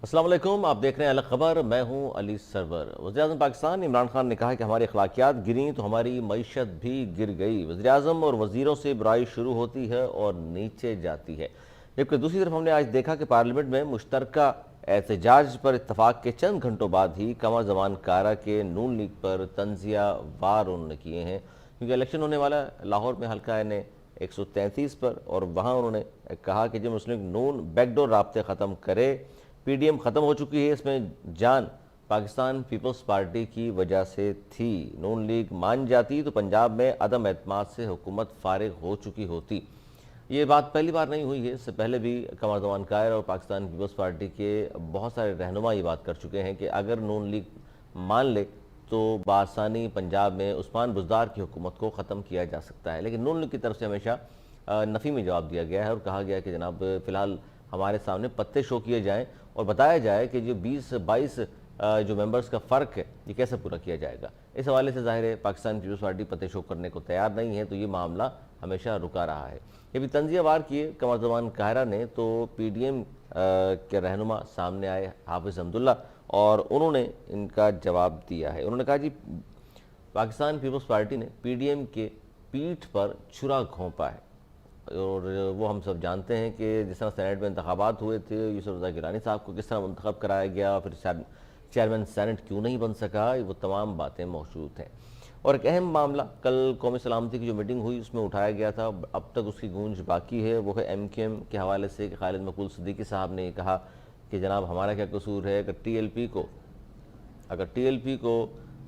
अस्सलाम वालेकुम, आप देख रहे हैं अलग खबर। मैं हूं अली सरवर। वज़ीर-ए-आज़म पाकिस्तान इमरान खान ने कहा है कि हमारी अखलाकियात गिरी तो हमारी मईशत भी गिर गई। वज़ीर-ए-आज़म और वज़ीरों से बुराई शुरू होती है और नीचे जाती है। जबकि दूसरी तरफ हमने आज देखा कि पार्लियामेंट में मुश्तरका एहतजाज पर इतफाक़ के चंद घंटों बाद ही कमर ज़मान कारा के नून लीग पर तंजिया वार उन्होंने किए हैं, क्योंकि इलेक्शन होने वाला लाहौर में हल्का एन 133 पर, और वहाँ उन्होंने कहा कि जब मुस्लिम नून बैकडोर राब्ते ख़त्म करे। पीडीएम ख़त्म हो चुकी है, इसमें जान पाकिस्तान पीपल्स पार्टी की वजह से थी। नून लीग मान जाती तो पंजाब में अदम एतमाद से हुकूमत फारिग हो चुकी होती। ये बात पहली बार नहीं हुई है, इससे पहले भी कमर ज़मान कायर और पाकिस्तान पीपल्स पार्टी के बहुत सारे रहनुमा ये बात कर चुके हैं कि अगर नून लीग मान ले तो बासानी पंजाब में उस्मान बुज़दार की हुकूमत को ख़त्म किया जा सकता है। लेकिन नून लीग की तरफ से हमेशा नफ़ी में जवाब दिया गया है और कहा गया है कि जनाब फ़िलहाल हमारे सामने पत्ते शो किए जाएँ और बताया जाए कि जो 20-22 जो मेंबर्स का फ़र्क है ये कैसे पूरा किया जाएगा। इस हवाले से ज़ाहिर है पाकिस्तान पीपल्स पार्टी पत्ते शो करने को तैयार नहीं है, तो ये मामला हमेशा रुका रहा है। ये भी तंजिया वार किए कमर ज़मान कायरा ने तो पीडीएम के रहनुमा सामने आए हाफिज़ अब्दुल्ला, और उन्होंने इनका जवाब दिया है। उन्होंने कहा जी पाकिस्तान पीपल्स पार्टी ने पीडीएम के पीठ पर छुरा घोंपा है, और वो हम सब जानते हैं कि जिस तरह सेनेट में इंतखाबात हुए थे, यूसुफ रज़ा गिलानी साहब को किस तरह मुंतखब कराया गया, फिर चेयरमैन सेनेट क्यों नहीं बन सका, वो तमाम बातें मौजूद हैं। और एक अहम मामला कल कौमी सलामती की जो मीटिंग हुई उसमें उठाया गया था, अब तक उसकी गूंज बाकी है, वो है MQM के हवाले से कि खालिद मकबूल सिद्दीकी साहब ने कहा कि जनाब हमारा क्या कसूर है, अगर टीएलपी को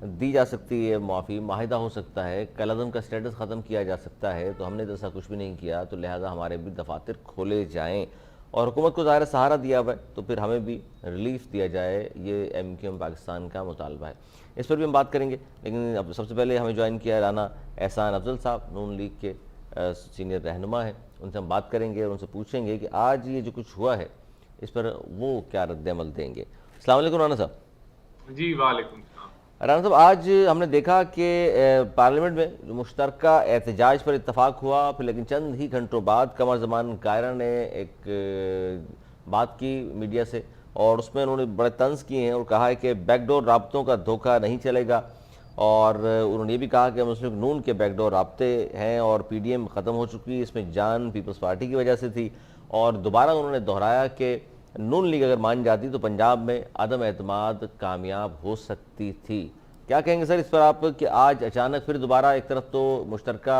दी जा सकती है माफ़ी, माहिदा हो सकता है, कलअज़म का स्टेटस ख़त्म किया जा सकता है, तो हमने तो ऐसा कुछ भी नहीं किया, तो लिहाजा हमारे भी दफातर खोले जाएँ और हुकूमत को ज़ाहिर सहारा दिया हुआ है तो फिर हमें भी रिलीफ दिया जाए। ये MQM पाकिस्तान का मुतालबा है, इस पर भी हम बात करेंगे। लेकिन अब सबसे पहले हमें ज्वाइन किया राना एहसान अफजल साहब, नून लीग के सीनियर रहनुमा हैं। उनसे हम बात करेंगे और उनसे पूछेंगे कि आज ये जो कुछ हुआ है इस पर वो क्या रद्द-ए-अमल देंगे। अस्सलाम वालेकुम राना साहब। जी वालेकुम। राना साहब, आज हमने देखा कि पार्लियामेंट में जो मुश्तरका एहतजाज पर इतफाक़ हुआ, फिर लेकिन चंद ही घंटों बाद कमर ज़मान कायरा ने एक बात की मीडिया से, और उसमें उन्होंने बड़े तंज किए हैं और कहा है कि बैकडोर राब्तों का धोखा नहीं चलेगा, और उन्होंने ये भी कहा कि मुस्लिम नून के बैकडोर राब्ते हैं और पीडीएम ख़त्म हो चुकी है, इसमें जान पीपल्स पार्टी की वजह से थी। और दोबारा उन्होंने दोहराया कि नून लीग अगर मान जाती तो पंजाब में अदम एतमाद कामयाब हो सकती थी। क्या कहेंगे सर इस पर आप कि आज अचानक फिर दोबारा एक तरफ तो मुश्तरका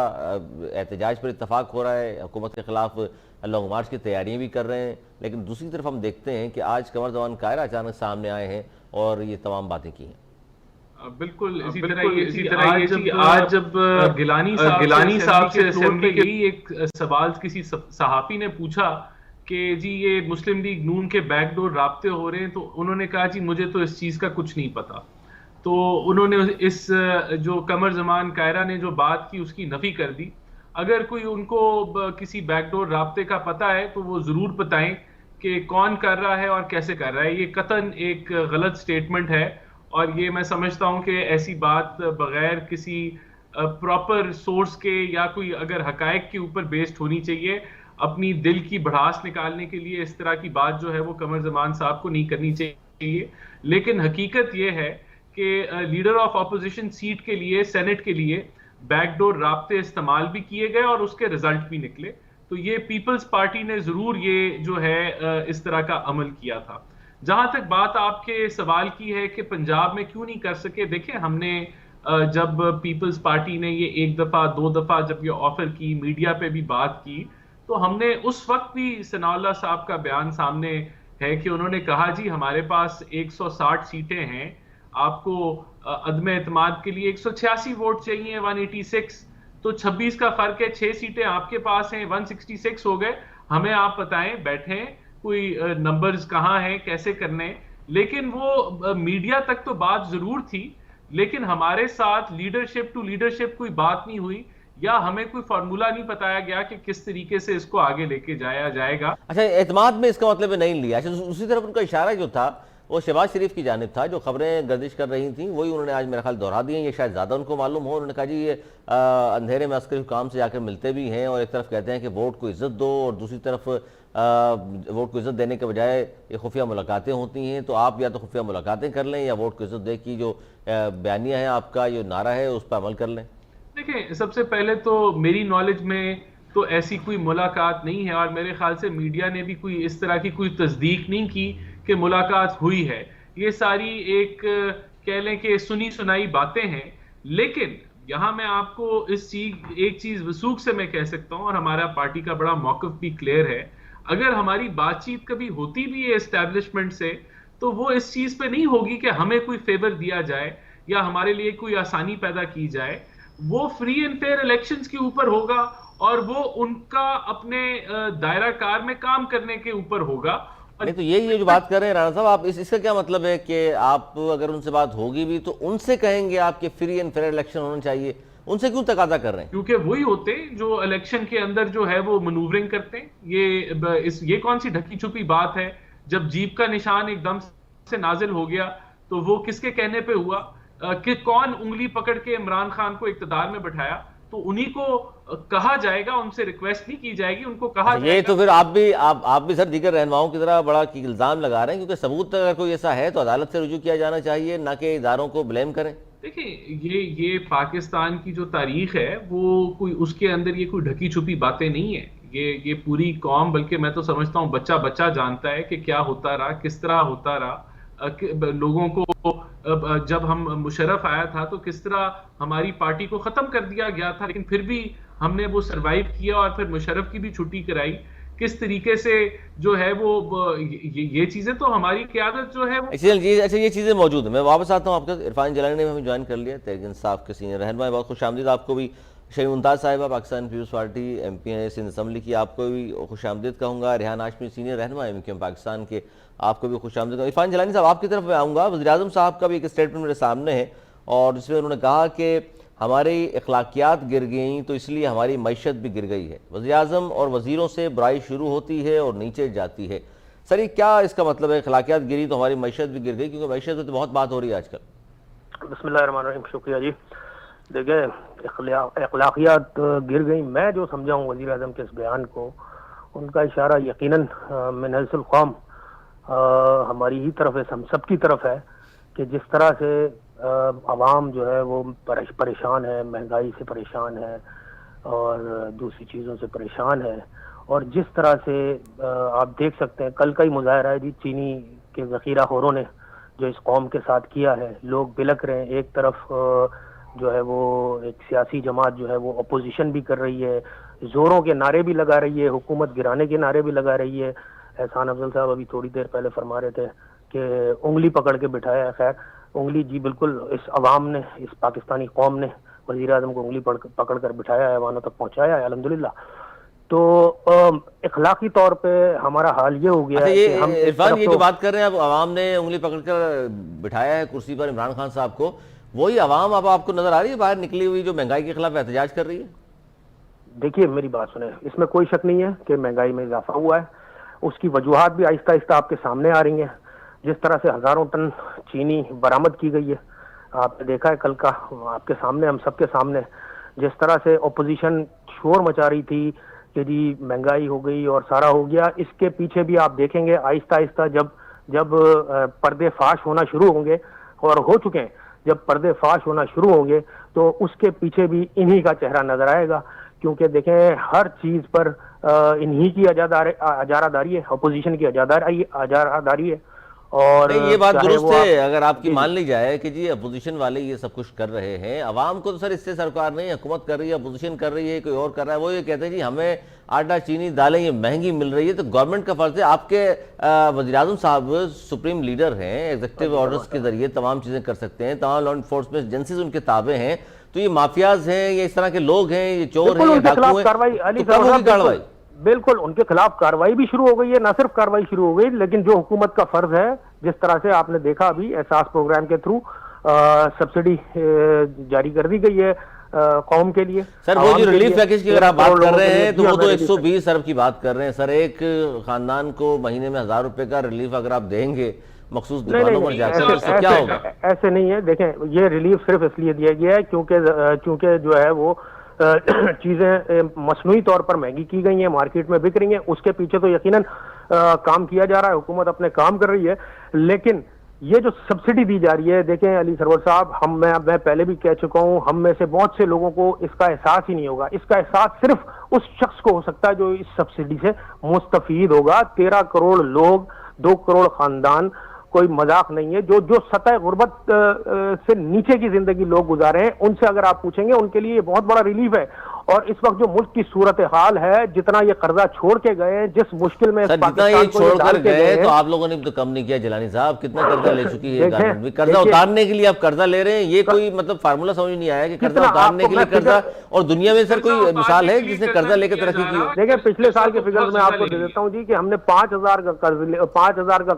एहतजाज पर इतफाक़ हो रहा है, हुकूमत के ख़िलाफ़ लॉन्ग मार्च की तैयारियां भी कर रहे हैं, लेकिन दूसरी तरफ हम देखते हैं कि आज कमर ज़मान कायरा अचानक सामने आए हैं और ये तमाम बातें की हैं। बिल्कुल इसी तरह ये आज जब गिलानी साहब से असेंबली के लिए एक सवाल किसी सहाफ़ी ने पूछा कि जी ये मुस्लिम लीग नून के बैकडोर राब्ते हो रहे हैं, तो उन्होंने कहा जी मुझे तो इस चीज़ का कुछ नहीं पता। तो उन्होंने इस जो कमर ज़मान कायरा ने जो बात की उसकी नफ़ी कर दी। अगर कोई उनको किसी बैकडोर राब्ते का पता है तो वो ज़रूर बताएं कि कौन कर रहा है और कैसे कर रहा है। ये कतन एक गलत स्टेटमेंट है, और ये मैं समझता हूं कि ऐसी बात बगैर किसी प्रॉपर सोर्स के या कोई अगर हकायक के ऊपर बेस्ड होनी चाहिए। अपनी दिल की भड़ास निकालने के लिए इस तरह की बात जो है वो कमर ज़मान साहब को नहीं करनी चाहिए। लेकिन हकीकत ये है कि लीडर ऑफ अपोजिशन सीट के लिए, सेनेट के लिए बैकडोर राब्ते इस्तेमाल भी किए गए और उसके रिजल्ट भी निकले। तो ये पीपल्स पार्टी ने जरूर ये जो है इस तरह का अमल किया था। जहां तक बात आपके सवाल की है कि पंजाब में क्यों नहीं कर सके, देखिए हमने जब पीपल्स पार्टी ने ये एक दफा दो दफा जब ये ऑफर की, मीडिया पे भी बात की, तो हमने उस वक्त भी सनाउल्लाह साहब का बयान सामने है कि उन्होंने कहा जी हमारे पास 160 सीटें हैं, आपको अदम एतमाद के लिए 186 वोट चाहिए, 186, तो 26 का फर्क है, 6 सीटें आपके पास हैं, 166 हो गए। हमें आप बताएं, बैठे कोई नंबर्स कहाँ हैं, कैसे करने। लेकिन वो मीडिया तक तो बात जरूर थी, लेकिन हमारे साथ लीडरशिप टू लीडरशिप कोई बात नहीं हुई, या हमें कोई फार्मूला नहीं बताया गया कि किस तरीके से इसको आगे लेके जाया जाएगा। अच्छा, एतमाद में इसका मतलब नहीं लिया। अच्छा, दूसरी तरफ उनका इशारा जो था वो शहबाज शरीफ की जानिब था। जो खबरें गर्दिश कर रही थी वही उन्होंने आज मेरा ख्याल दोहरा दी हैं। ये शायद ज़्यादा उनको मालूम हो। उन्होंने कहा जी ये अंधेरे में अस्करी हुकाम से जाकर मिलते भी हैं और एक तरफ कहते हैं कि वोट को इज्जत दो और दूसरी तरफ वोट को इज्जत देने के बजाय ये खुफिया मुलाकातें होती हैं। तो आप या तो खुफिया मुलाकातें कर लें या वोट को इज्जत दे की जो बयानिया है आपका, जो नारा है, उस पर अमल कर लें। देखिए, सबसे पहले तो मेरी नॉलेज में तो ऐसी कोई मुलाकात नहीं है और मेरे ख्याल से मीडिया ने भी कोई इस तरह की कोई तस्दीक नहीं की कि मुलाकात हुई है। ये सारी एक कह लें कि सुनी सुनाई बातें हैं। लेकिन यहां मैं आपको एक चीज वसूख से मैं कह सकता हूं और हमारा पार्टी का बड़ा मौक़िफ़ भी क्लियर है। अगर हमारी बातचीत कभी होती भी है एस्टैब्लिशमेंट से, तो वो इस चीज पे नहीं होगी कि हमें कोई फेवर दिया जाए या हमारे लिए कोई आसानी पैदा की जाए। वो फ्री एंड फेयर इलेक्शंस के ऊपर होगा और वो उनका अपने दायरा कार में काम करने के ऊपर होगा। नहीं तो ये जो बात कर रहे हैं राणा साहब, आप इसका क्या मतलब है कि आप अगर उनसे बात होगी भी तो उनसे कहेंगे आपके फ्री एंड फेयर इलेक्शन होने चाहिए, उनसे क्यों तकादा कर रहे हैं? क्योंकि वही होते हैं जो इलेक्शन के अंदर जो है वो मनूवरिंग करते हैं। ये कौन सी ढकी छुपी बात है? जब जीप का निशान एकदम से नाजिल हो गया तो वो किसके कहने पे हुआ? कि कौन उंगली पकड़ के इमरान खान को इक्तदार में बैठाया? तो उन्हीं को कहा जाएगा, उनसे रिक्वेस्ट नहीं की जाएगी, उनको कहा जाएगा। ये तो फिर आप भी सर दीगर रहनुमाओं की तरह बड़ा इल्जाम लगा रहे हैं, क्योंकि सबूत अगर कोई ऐसा है तो अदालत से रुजू किया जाना चाहिए, ना कि इदारों को ब्लेम करें। देखिए, ये पाकिस्तान की जो तारीख है वो कोई उसके अंदर ये कोई ढकी छुपी बातें नहीं है। ये पूरी कौम, बल्कि मैं तो समझता हूँ बच्चा बच्चा जानता है कि क्या होता रहा, किस तरह होता रहा। लोगों को जब हम मुशर्रफ आया था तो किस तरह हमारी पार्टी को खत्म कर दिया गया था, लेकिन फिर भी हमने वो सरवाइव किया और फिर मुशर्रफ की भी छुट्टी कराई। किस तरीके से जो है वो ये चीजें तो हमारी क़यादत जो है वो अच्छा ये चीजें मौजूद है। मैं वापस आता हूँ आपके। इरफान जिलानी ने हमें ज्वाइन कर लिया, तहरीक इंसाफ के सीनियर रहनुमा। बहुत खुशामदीद आपको भी। शरीफ मुमताज़ साहिबा पाकिस्तान पीपल्स पार्टी MP हैं सिंध असम्बली की, आपको भी खुशामदीद कहूँगा। रेहान हाशमी सीनियर रहनुमा MQM पाकिस्तान के, आपको भी खुशामदीद। इरफान जिलानी साहब, आपकी तरफ मैं आऊँगा। वज़ीर-ए-आज़म साहब का भी एक स्टेटमेंट मेरे सामने है और जिसमें उन्होंने कहा कि हमारी अखलाकियात गिर गई तो इसलिए हमारी मईशत भी गिर गई है। वज़ीर-ए-आज़म और वज़ीरों से बुराई शुरू होती है और नीचे जाती है। सर ये क्या इसका मतलब है? अखलाकियात गिरी तो हमारी मईशत भी गिर गई, क्योंकि मईशत में तो बहुत बात हो रही है आजकल। बिस्मिल्लाहिर्रहमानिर्रहीम, शुक्रिया जी। देखिए, अखलाकियात गिर गई, मैं जो समझा हूँ वज़ीर आज़म के इस बयान को, उनका इशारा यकीनन मिनहजुल कौम हमारी ही तरफ है, हम सब की तरफ है कि जिस तरह से आवाम जो है वो परेशान है, महंगाई से परेशान है और दूसरी चीज़ों से परेशान है। और जिस तरह से आप देख सकते हैं, कल का ही मुजाहरा है जी, चीनी के ज़ख़ीराखोरों ने जो इस कौम के साथ किया है। लोग बिलक रहे हैं। एक तरफ जो है वो एक सियासी जमात जो है वो अपोजिशन भी कर रही है, जोरों के नारे भी लगा रही है, हुकूमत गिराने के नारे भी लगा रही है। एहसान अफजल साहब अभी थोड़ी देर पहले फरमा रहे थे कि उंगली पकड़ के बिठाया है। खैर, उंगली जी बिल्कुल इस अवाम ने, इस पाकिस्तानी कौम ने वज़ीर आज़म को उंगली पकड़ कर बिठाया है, वानों तक पहुँचाया है, अल्हम्दुलिल्लाह। तो इखलाकी तौर पे हमारा हाल ये हो गया है कि हम इरफान ये जो बात कर रहे हैं, अब अवाम ने उंगली पकड़कर बिठाया है कुर्सी पर इमरान खान साहब को, वही अवाम अब आपको नजर आ रही है बाहर निकली हुई जो महंगाई के खिलाफ एहतजाज कर रही है? देखिए, मेरी बात सुने, इसमें कोई शक नहीं है कि महंगाई में इजाफा हुआ है। उसकी वजूहात भी आहिस्ता आहिस्ता आपके सामने आ रही हैं। जिस तरह से हजारों टन चीनी बरामद की गई है, आपने देखा है कल का, आपके सामने, हम सबके सामने। जिस तरह से अपोजिशन शोर मचा रही थी कि जी महंगाई हो गई और सारा हो गया, इसके पीछे भी आप देखेंगे आहिस्ता आहिस्ता जब पर्दे फाश होना शुरू होंगे, और हो चुके हैं, जब पर्दे फाश होना शुरू होंगे तो उसके पीछे भी इन्हीं का चेहरा नजर आएगा। क्योंकि देखें, हर चीज पर इन्हीं की अजारादारी है, अपोजिशन की अजारादारी है। और नहीं, ये बात दुरुस्त है अगर आपकी मान ली जाए कि जी अपोजिशन वाले ये सब कुछ कर रहे हैं। अवाम को तो सर इससे सरकार नहीं, हुकूमत कर रही है, अपोजिशन कर रही है, कोई और कर रहा है। वो ये कहते हैं जी हमें आटा चीनी दालें ये महंगी मिल रही है, तो गवर्नमेंट का फर्ज है। आपके वज़ीर-ए-आज़म साहब सुप्रीम लीडर हैं, एग्जीक्यूटिव ऑर्डर्स के जरिए तमाम चीजें कर सकते हैं, तमाम लॉ एनफोर्समेंट एजेंसीज उनके ताबे हैं। तो ये माफियाज हैं, ये इस तरह के लोग हैं, ये चोर हैं, डाकू हैं, कार्रवाई बिल्कुल उनके खिलाफ कार्रवाई भी शुरू हो गई है। न सिर्फ कार्रवाई शुरू हो गई, लेकिन जो हुकूमत का फर्ज है, जिस तरह से आपने देखा अभी एहसास प्रोग्राम के थ्रू सब्सिडी जारी कर दी गई है कौम के लिए। सर वो जो रिलीफ पैकेज की अगर आप बात कर रहे हैं तो वो तो 120 अरब की बात कर रहे हैं सर। एक खानदान को महीने में 1000 रुपए का रिलीफ अगर आप देंगे मखसूस नहीं दुकानों पर नहीं, जाकर, इससे क्या होगा? ऐसे नहीं है। देखें, ये रिलीफ सिर्फ इसलिए दिया गया है क्योंकि जो है वो चीजें मसनूई तौर पर महंगी की गई हैं, मार्केट में बिक रही हैं। उसके पीछे तो यकीनन काम किया जा रहा है, हुकूमत अपने काम कर रही है। लेकिन ये जो सब्सिडी दी जा रही है, देखें अली सरवर साहब, मैं पहले भी कह चुका हूं, हम में से बहुत से लोगों को इसका एहसास ही नहीं होगा। इसका एहसास सिर्फ उस शख्स को हो सकता है जो इस सब्सिडी से मुस्तफीद होगा। 13 करोड़ लोग, 2 करोड़ खानदान, कोई मजाक नहीं है। जो सतह गुर्बत से नीचे की जिंदगी लोग गुजारे हैं, उनसे अगर आप पूछेंगे, उनके लिए ये बहुत बड़ा रिलीफ है। और इस वक्त जो मुल्क की सूरत हाल है, जितना ये कर्जा छोड़ के गए, जिस मुश्किल में सर जितना ये छोड़कर गए, तो आप लोगों ने तो कम नहीं किया जिलानी साहब, कितना कर्जा ले चुकी है गवर्नमेंट? कर्जा उतारने के लिए आप कर्जा ले रहे हैं, ये कोई मतलब फार्मूला समझ नहीं आया कि कर्जा उतारने के लिए कर्जा। और दुनिया में सर कोई मिसाल है जिसने कर्जा लेकर तरक्की की हो? देखिए, पिछले साल के फिगर्स मैं आपको दे देता हूँ जी, कि हमने 5,000 का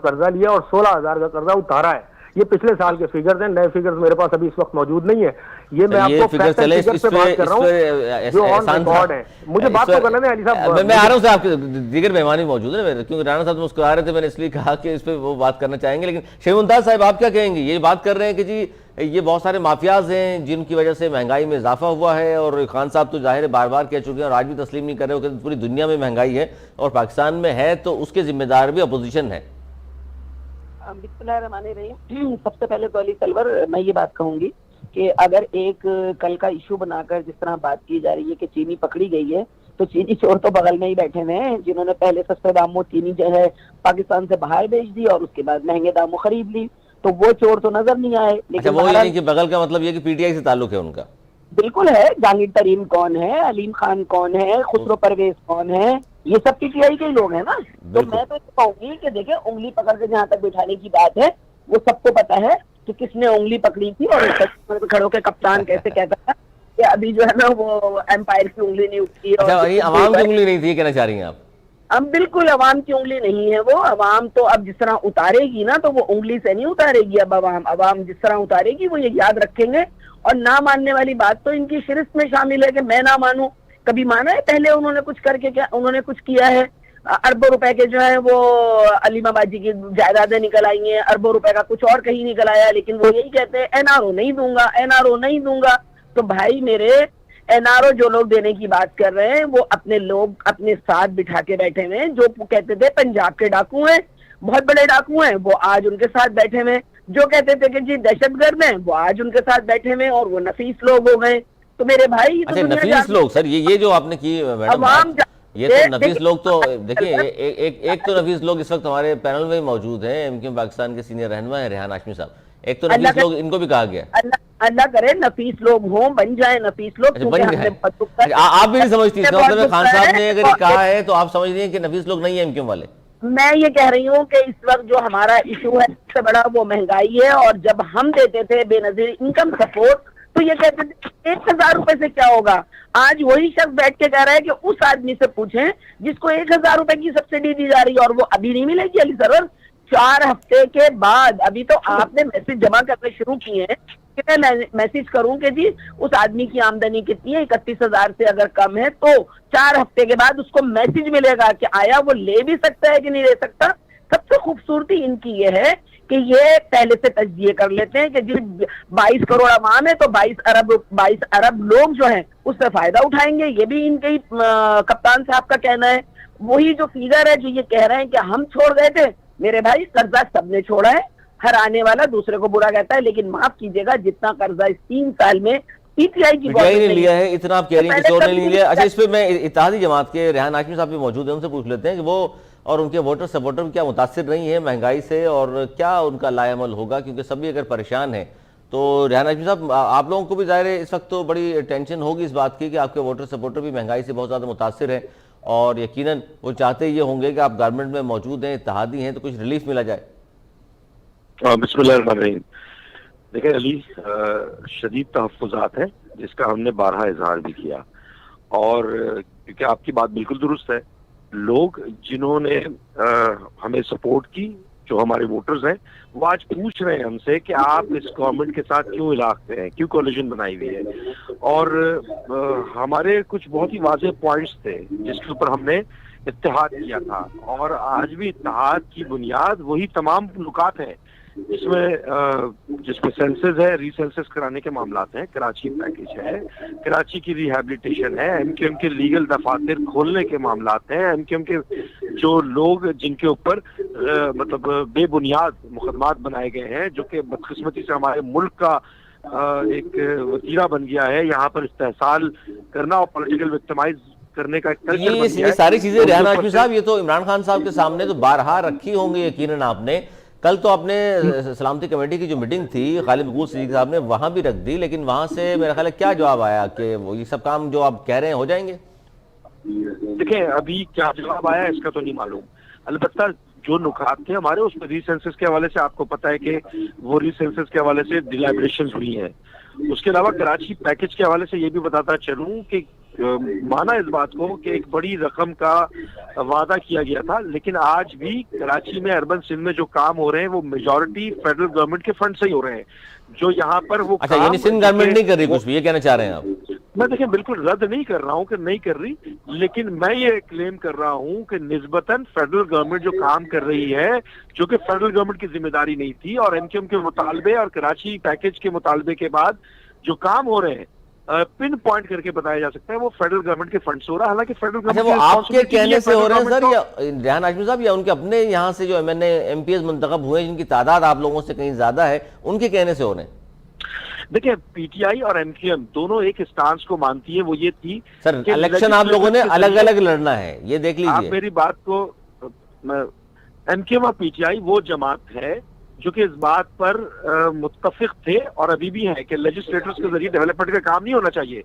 कर्जा लिया और 16,000 का कर्जा उतारा है। ये पिछले साल के फिगर्स हैं, नए फिगर्स मेरे पास अभी इस वक्त मौजूद नहीं है। ये मैं आपको फैक्ट एंड फिगर्स पे बात कर रहा हूँ जो ऑन रिकॉर्ड है। मुझे बात तो करना है अली साहब, मैं आ रहा हूँ सर, आपके दीगर मेहमान भी मौजूद है, क्योंकि राणा साहब मुस्कुरा रहे थे, मैंने इसलिए कहा कि इस पर वो बात करना चाहेंगे। लेकिन शेख मुमताज साहब, आप क्या कहेंगे? ये बात कर रहे हैं कि जी ये बहुत सारे माफियाज हैं जिनकी वजह से महंगाई में इजाफा हुआ है, और खान साहब तो जाहिर है बार बार कह चुके हैं और आज भी तस्लीम नहीं कर रहे हो कि पूरी दुनिया में महंगाई है और पाकिस्तान में है, तो उसके जिम्मेदार भी अपोजिशन है। बिस्मिल्लाहिर्रहमानिर्रहीम। सबसे पहले तो अली सलवर, मैं ये बात कहूंगी कि अगर एक कल का इशू बनाकर जिस तरह बात की जा रही है कि चीनी पकड़ी गई है, तो चीनी चोर तो बगल में ही बैठे हुए हैं, जिन्होंने पहले सस्ते दामों चीनी जो है पाकिस्तान से बाहर बेच दी और उसके बाद महंगे दामों खरीद ली, तो वो चोर तो नजर नहीं आए। लेकिन वो यानी कि बगल का मतलब ये कि पीटीआई से ताल्लुक है उनका? बिल्कुल है। जहांगीर तरीन कौन है, अलीम खान कौन है, खुसरो परवेज कौन है, ये सब पीटीआई के लोग हैं ना। तो मैं तो कहूंगी कि देखिए, उंगली पकड़ के जहां तक बिठाने की बात है, वो सबको पता है कि किसने उंगली पकड़ी थी और खड़े होकर कप्तान कैसे कहता था कि अभी जो है ना वो एम्पायर की उंगली नहीं उठती। अवाम की उंगली नहीं थी, कहना चाह रही हैं आप? अब बिल्कुल अवाम की उंगली नहीं है वो। अवाम तो अब जिस तरह उतारेगी ना, तो वो उंगली से नहीं उतारेगी। अब अवाम जिस तरह उतारेगी वो ये याद रखेंगे। और ना मानने वाली बात तो इनकी शिरस्त में शामिल है कि मैं ना मानूं। कभी माना है पहले उन्होंने कुछ करके? क्या उन्होंने कुछ किया है? अरबों रुपए के जो है वो अलीमाबाजी की जायदादें निकल आई हैं, अरबों रुपए का कुछ और कहीं निकल आया, लेकिन वो यही कहते हैं एनआरओ नहीं दूंगा, एनआरओ नहीं दूंगा। तो भाई मेरे, एनआरओ जो लोग देने की बात कर रहे हैं, वो अपने लोग अपने साथ बिठा के बैठे हुए हैं। जो कहते थे पंजाब के डाकू हैं, बहुत बड़े डाकू हैं, वो आज उनके साथ बैठे हुए। जो कहते थे कि जी दहशतगर्द हैं, वो आज उनके साथ बैठे हुए और वो नफीस लोग हो गए। तो मेरे भाई, अच्छा, नफीस लोग सर, ये जो आपने की मैडम, ये तो नफीस लोग तो देखिए, एक तो नफीस लोग इस वक्त हमारे पैनल में मौजूद हैं, एमक्यूएम पाकिस्तान के सीनियर रहनुमा है रेहान हाशमी साहब। एक तो नफीस लोग, इनको भी कहा गया, अल्लाह करे नफीस लोग हों, बन जाए नफीस लोग। बन जाए। आप भी नहीं समझती इसका मतलब? खान साहब ने अगर कहा है तो आप समझ रही हैं कि नफीस लोग नहीं है एमक्यूएम वाले? मैं ये कह रही हूँ कि इस वक्त जो हमारा इशू है सबसे बड़ा वो महंगाई है। और जब हम देते थे बेनजीर इनकम सपोर्ट, तो ये कहते थे 1,000 रुपए से क्या होगा। आज वही शख्स बैठ के कह रहा है कि उस आदमी से पूछें जिसको 1,000 रुपए की सब्सिडी दी जा रही है और वो अभी नहीं मिलेगी। अली सरवर, 4 हफ्ते के बाद, अभी तो आपने मैसेज जमा करने शुरू किए हैं कि मैं मैसेज करूं कि जी उस आदमी की आमदनी कितनी है, 31,000 से अगर कम है, तो 4 हफ्ते के बाद उसको मैसेज मिलेगा कि आया वो ले भी सकता है कि नहीं ले सकता। सबसे खूबसूरती इनकी ये है कि ये पहले से तजजिए कर लेते हैं कि जी 22 करोड़ अवाम है, तो 22 अरब लोग जो हैं उससे फायदा उठाएंगे। ये भी इनके ही कप्तान साहब का कहना है। वही जो फिगर है जो ये कह रहे हैं कि हम छोड़ गए थे, मेरे भाई कर्जा सबने छोड़ा है। हर आने वाला दूसरे को बुरा कहता है, लेकिन माफ कीजिएगा, जितना कर्जा इस 3 साल में पीटीआई की गवर्नमेंट ने लिया है, इतना आप कह रही हैं कि चोर ने नहीं लिया। अच्छा, इस पे मैं इत्तेहादी जमात के रेहान हाशमी साहब भी मौजूद है, उनसे पूछ लेते हैं कि वो और उनके वोटर सपोर्टर क्या मुतासिर नहीं है महंगाई से, और क्या उनका लाएमल होगा, क्योंकि सभी अगर परेशान हैं। तो रेहान हाशमी साहब, आप लोगों को भी जाहिर है इस वक्त तो बड़ी टेंशन होगी इस बात की कि आपके वोटर सपोर्टर भी महंगाई से बहुत ज़्यादा मुतासिर हैं, और यकीनन वो चाहते ये होंगे कि आप गवर्नमेंट में मौजूद हैं, इत्तेहादी हैं, तो कुछ रिलीफ मिला जाए। बिस्मिल्लाहिर्रहमानिर्रहीम। देखिए अली, शदीद तहफ़्फ़ुज़ात है जिसका हमने 12 इजहार भी किया, और क्योंकि आपकी बात बिल्कुल दुरुस्त है, लोग जिन्होंने हमें सपोर्ट की, जो हमारे वोटर्स हैं, वो आज पूछ रहे हैं हमसे कि आप इस गवर्नमेंट के साथ क्यों इलाक़ते हैं, क्यों कोलिशन बनाई हुई है। और हमारे कुछ बहुत ही वाज़ेह पॉइंट्स थे जिसके ऊपर हमने इत्तेहाद किया था, और आज भी इत्तेहाद की बुनियाद वही तमाम नुकात है जिसमें सेंसस है, रीसेंसस कराने के मामलात हैं, कराची पैकेज है, कराची की रिहैबिलिटेशन है, एमक्यूएम के लीगल दफातर खोलने के मामलात हैं, एमक्यूएम के जो लोग जिनके ऊपर मतलब बेबुनियाद मुकदमात बनाए गए हैं, जो कि बदकिस्मती से हमारे मुल्क का एक वतीरा बन गया है, यहाँ पर इस्तेहसाल करना और पॉलिटिकल विक्टिमाइज करने का कल्चर बन गया ये है। सारी चीजें रेहान हाशमी साहब, ये तो इमरान खान साहब के सामने तो बारहा रखी होंगी यकीनन आपने। कल तो आपने सलामती कमेटी की जो मीटिंग थी गालिब मकबूल सिद्दीकी साहब ने वहां भी रख दी, लेकिन वहां से मेरा ख्याल है क्या जवाब आया कि वो ये सब काम जो आप कह रहे हैं हो जाएंगे? देखें, अभी क्या जवाब आया इसका तो नहीं मालूम। अलबत्ता जो नुकात थे हमारे उसमें रीसेंसस के हवाले से आपको पता है कि वो रीसेंसस के हवाले से डिलैबरेशन हुई है। उसके अलावा कराची पैकेज के हवाले से ये भी बताता चलूं कि माना इस बात को कि एक बड़ी रकम का वादा किया गया था, लेकिन आज भी कराची में, अर्बन सिंध में जो काम हो रहे हैं वो मेजॉरिटी फेडरल गवर्नमेंट के फंड से ही हो रहे हैं। जो यहाँ पर वो अच्छा, यानी सिंध गवर्नमेंट नहीं कर रही कुछ भी, ये कहना चाह रहे हैं आप? मैं देखिए बिल्कुल रद्द नहीं कर रहा हूँ कि नहीं कर रही, लेकिन मैं ये क्लेम कर रहा हूँ कि निस्बतन फेडरल गवर्नमेंट जो काम कर रही है, जो कि फेडरल गवर्नमेंट की जिम्मेदारी नहीं थी, और एमक्यूएम के मुतालबे और कराची पैकेज के मुतालबे के बाद जो काम हो रहे हैं पिन पॉइंट करके बताया जा सकता है वो फेडरल गवर्नमेंट के फंड से हो रहा है। हालांकि फेडरल गवर्नमेंट वो आपके कहने से हो रहे हैं सर, या रेहान हाशमी साहब, या उनके अपने यहाँ से जो एमएनए एमपीएस मुंतखब हुए जिनकी तादाद आप लोगों से कहीं ज्यादा है, उनके कहने से हो रहे हैं? देखिए, पीटीआई और एमक्यूएम दोनों एक स्टांस को मानती है, वो ये थी सर इलेक्शन आप लोगों ने अलग अलग लड़ना है, ये देख लीजिए। आप मेरी बात को, एमक्यूएम और पीटीआई वो जमात है जो कि इस बात पर मुत्तफिक थे और अभी भी है कि लेजिस्लेटर्स के जरिए डेवलपमेंट का काम नहीं होना चाहिए।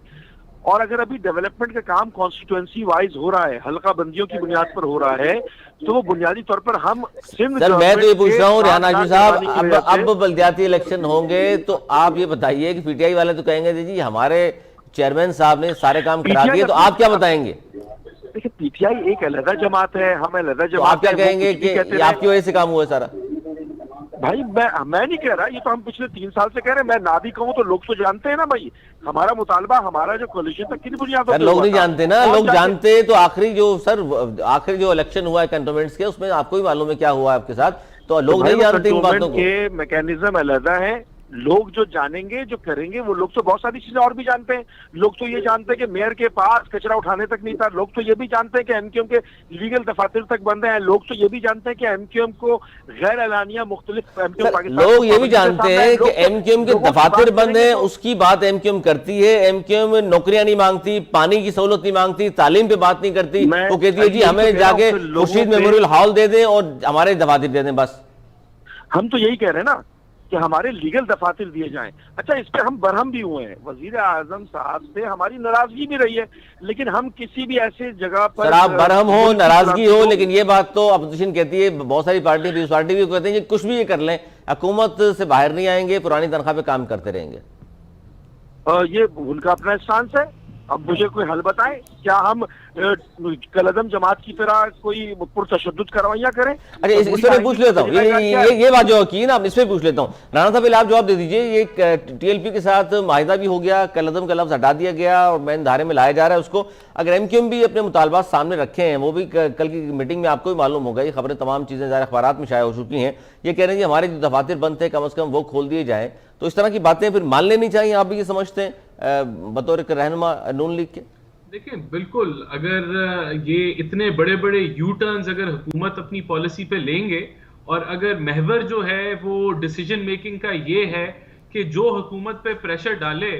और अगर अभी डेवलपमेंट का काम कॉन्स्टिट्यूएंसी वाइज हो रहा है, हल्का बंदियों की बुनियाद पर हो रहा है, तो वो बुनियादी तौर पर हम सिंध। सर मैं तो ये पूछ रहा हूँ रेहान हाशमी साहब, अब बल्दियाती इलेक्शन होंगे तो आप ये बताइए कि पीटीआई वाले तो कहेंगे जी हमारे चेयरमैन साहब ने सारे काम करा दिए, तो आप क्या बताएंगे? देखिए, पीटीआई एक अलग जमात है, हम अलग जमात। आप क्या कहेंगे कि आपकी वजह से काम हुआ सारा? भाई मैं नहीं कह रहा, ये तो हम पिछले 3 साल से कह रहे हैं। मैं ना भी कहूँ तो लोग तो जानते हैं ना भाई, हमारा मुतालबा, हमारा जो कोलिशन तक किन बुनियादों पर लोग नहीं जानते ना, लोग जानते तो आखिरी जो इलेक्शन हुआ है कैंटोनमेंट्स के, उसमें आपको भी मालूम है क्या हुआ आपके साथ, तो लोग नहीं जानते इन बातों को। के मैकेनिज्म अलग है, लोग जो जानेंगे, जो करेंगे, वो लोग तो बहुत सारी चीजें और भी जानते हैं। लोग तो ये जानते हैं कि मेयर के पास कचरा उठाने तक नहीं था, लोग तो ये भी जानते हैं कि एमक्यूएम के लीगल दफातर तक बंद हैं, लोग तो ये भी जानते हैं कि एमक्यूएम को गैर एलानिया मुख्तलिफ लोग ये भी जानते हैं कि एमक्यूएम के दफातर बंद हैं, उसकी बात एमक्यूएम करती है। एमक्यूएम नौकरियां नहीं मांगती, पानी की सहूलत नहीं मांगती, तालीम पे बात नहीं करती, वो कहती है जी हमें जाके खुर्शीद मेमोरियल हॉल दे दें और हमारे दफातर दे दें, बस। हम तो यही कह रहे हैं ना कि हमारे लीगल दफातर दिए जाएं। अच्छा, इस पे हम बरहम भी हुए हैं, वजीर आजम साहब से हमारी नाराजगी भी रही है, लेकिन हम किसी भी ऐसे जगह पर, सर आप बरहम हो, नाराजगी हो, लेकिन ये बात तो अपोजिशन कहती है, बहुत सारी पार्टी, पीपल्स पार्टी भी कहते हैं कि कुछ भी ये कर लें, हुकूमत से बाहर नहीं आएंगे, पुरानी तनख्वाह पे काम करते रहेंगे। ये उनका अपना स्टांस है। अब मुझे कोई हल बताएं, क्या हम कलदम जमात की तरह कोई पुरतशद्दुद कार्रवाइयां करें? अच्छा, इस पर पूछ लेता हूँ, ये बात जो की ना, इस पर पूछ लेता हूँ। राणा साहब आप जवाब दे दीजिए, ये टीएलपी के साथ माहिदा भी हो गया, कलदम का लफ्ज हटा दिया गया और मैन धारे में लाया जा रहा है उसको। अगर एमक्यूएम भी अपने मुतालबात सामने रखे हैं, वो भी कल की मीटिंग में आपको भी मालूम होगा, ये खबरें तमाम चीजें ज़ाहिर अखबारात में शाया हो चुकी हैं, ये कह रहे हैं कि हमारे जो दफातर बंद थे कम अज कम वो खोल दिए जाएं, तो इस तरह की बातें फिर मान लेनी चाहिए, आप भी ये समझते हैं बतौर एक रहनुमा नून लीग के? देखिए, बिल्कुल, अगर ये इतने बड़े बड़े यू टर्न्स अगर हुकूमत अपनी पॉलिसी पे लेंगे, और अगर महवर जो है वो डिसीजन मेकिंग का ये है कि जो हुकूमत पे प्रेशर डाले,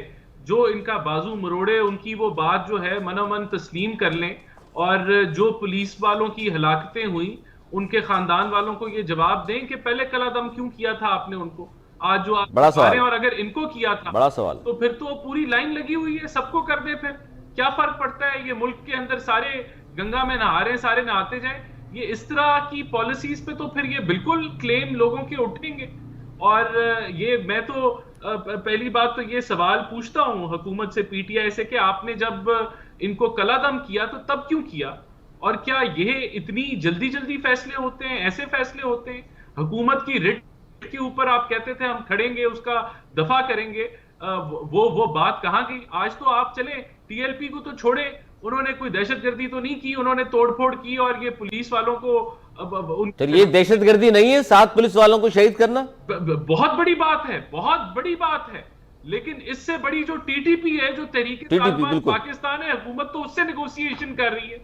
जो इनका बाजू मरोड़े, उनकी वो बात जो है मनोमन तस्लीम कर लें, और जो पुलिस वालों की हलाकतें हुई उनके खानदान वालों को ये जवाब दें कि पहले कलादम क्यों किया था आपने उनको, आज जो आप बड़ा सवाल, और अगर इनको किया था, बड़ा सवाल, तो फिर तो पूरी लाइन लगी हुई है, सबको कर दे, फिर क्या फर्क पड़ता है? ये मुल्क के अंदर सारे गंगा में नहा रहे हैं, सारे नहाते जाएं। ये इस तरह की पॉलिसीज पे तो फिर ये बिल्कुल क्लेम लोगों के उठेंगे। और ये मैं तो पहली बात तो ये सवाल पूछता हूं हुकूमत से, पीटीआई से, कि आपने जब इनको कलादम किया तो तब क्यों किया, और क्या ये इतनी जल्दी जल्दी फैसले होते हैं, ऐसे फैसले होते हैं? हुकूमत की रिट के ऊपर आप कहते थे हम खड़ेंगे, उसका दफा करेंगे, वो बात कहाँ गई? आज तो आप चले टीएलपी को तो छोड़े, उन्होंने कोई दहशतगर्दी तो नहीं की, उन्होंने तोड़फोड़ की और ये पुलिस वालों को तो ये दहशतगर्दी नहीं है 7 पुलिस वालों को शहीद करना? बहुत बड़ी बात है, बहुत बड़ी बात है। लेकिन इससे बड़ी जो टीटीपी है, जो तहरीक-ए-तालिबान पाकिस्तान है, हुकूमत तो उससे नेगोशिएशन कर रही है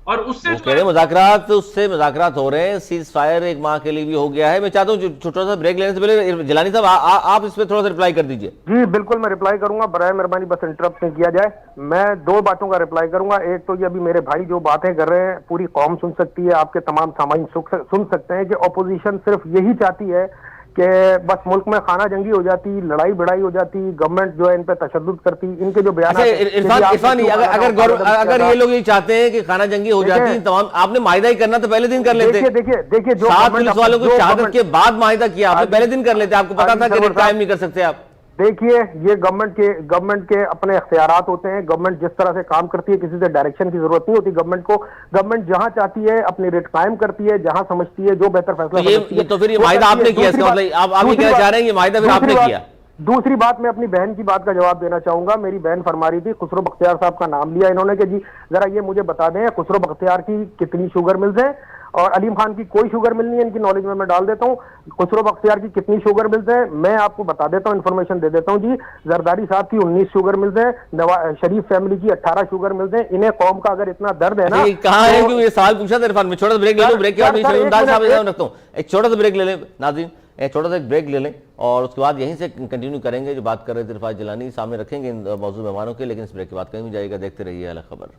और उससे कह रहे मुज़ाकरात, उससे मुज़ाकरात हो रहे हैं। सीज फायर 1 माह के लिए भी हो गया है। मैं चाहता हूँ छोटा सा ब्रेक लेने से पहले जिलानी साहब आप इस पर थोड़ा सा रिप्लाई कर दीजिए। जी बिल्कुल, मैं रिप्लाई करूंगा, बराए मेहरबानी बस इंटरप्ट नहीं किया जाए। मैं 2 बातों का रिप्लाई करूंगा। एक तो ये अभी मेरे भाई जो बातें कर रहे हैं पूरी कौम सुन सकती है, आपके तमाम सामाइन सुन सकते हैं कि अपोजिशन सिर्फ यही चाहती है कि बस मुल्क में खाना जंगी हो जाती, लड़ाई भिड़ाई हो जाती, गवर्नमेंट जो है इन पे तशद्दुद करती। इनके जो बयान इरफान, अगर ये लोग ये चाहते हैं कि खाना जंगी हो जाती, तमाम आपने माहिदा ही करना तो पहले दिन कर लेते। देखिए जो 7 पुलिस वालों को शहादत के बाद माहिदा किया, आपने पहले दिन कर लेते। आपको पता था कि कायम नहीं कर सकते आप। देखिए ये गवर्नमेंट के अपने इख्तियारात होते हैं। गवर्नमेंट जिस तरह से काम करती है, किसी से डायरेक्शन की जरूरत नहीं होती गवर्नमेंट को। गवर्नमेंट जहां चाहती है अपनी रेट कायम करती है, जहां समझती है जो बेहतर फैसला तो फिर ये माहिदा आपने किया, इसका मतलब आप ये कहना चाह रहे हैं ये माहिदा फिर आपने किया। दूसरी बात, मैं अपनी बहन की बात का जवाब देना चाहूंगा। मेरी बहन फरमा रही थी, खुसरो बख्तियार साहब का नाम लिया इन्होंने कि जी जरा ये मुझे बता दें खुसरो बख्तियार की कितनी शुगर मिल्स है और अलीम खान की कोई शुगर मिल नहीं है। इनकी नॉलेज में मैं डाल देता हूँ खुसरो बख्तियार की कितनी शुगर मिल्स है। मैं आपको बता देता हूँ, इन्फॉर्मेशन दे देता हूँ जी। जरदारी साहब की 19 शुगर मिल्स है, शरीफ फैमिली की 18 शुगर मिल्स है। इन्हें कौम का अगर इतना दर्द है ना, कहाँ है क्यों ये सवाल पूछा था इरफान में। छोटा सा ब्रेक ले लो, ब्रेक के बाद रखता हूँ, एक छोटा सा ब्रेक ले लें नाज़रीन, एक छोटा सा एक ब्रेक ले लें और उसके बाद यहीं से कंटिन्यू करेंगे। जो बात कर रहे थे इरफान जिलानी, सामने रखेंगे इन मौजूद मेहमानों के, लेकिन इस ब्रेक के बाद कहीं भी जाएगा। देखते रहिए अल खबर।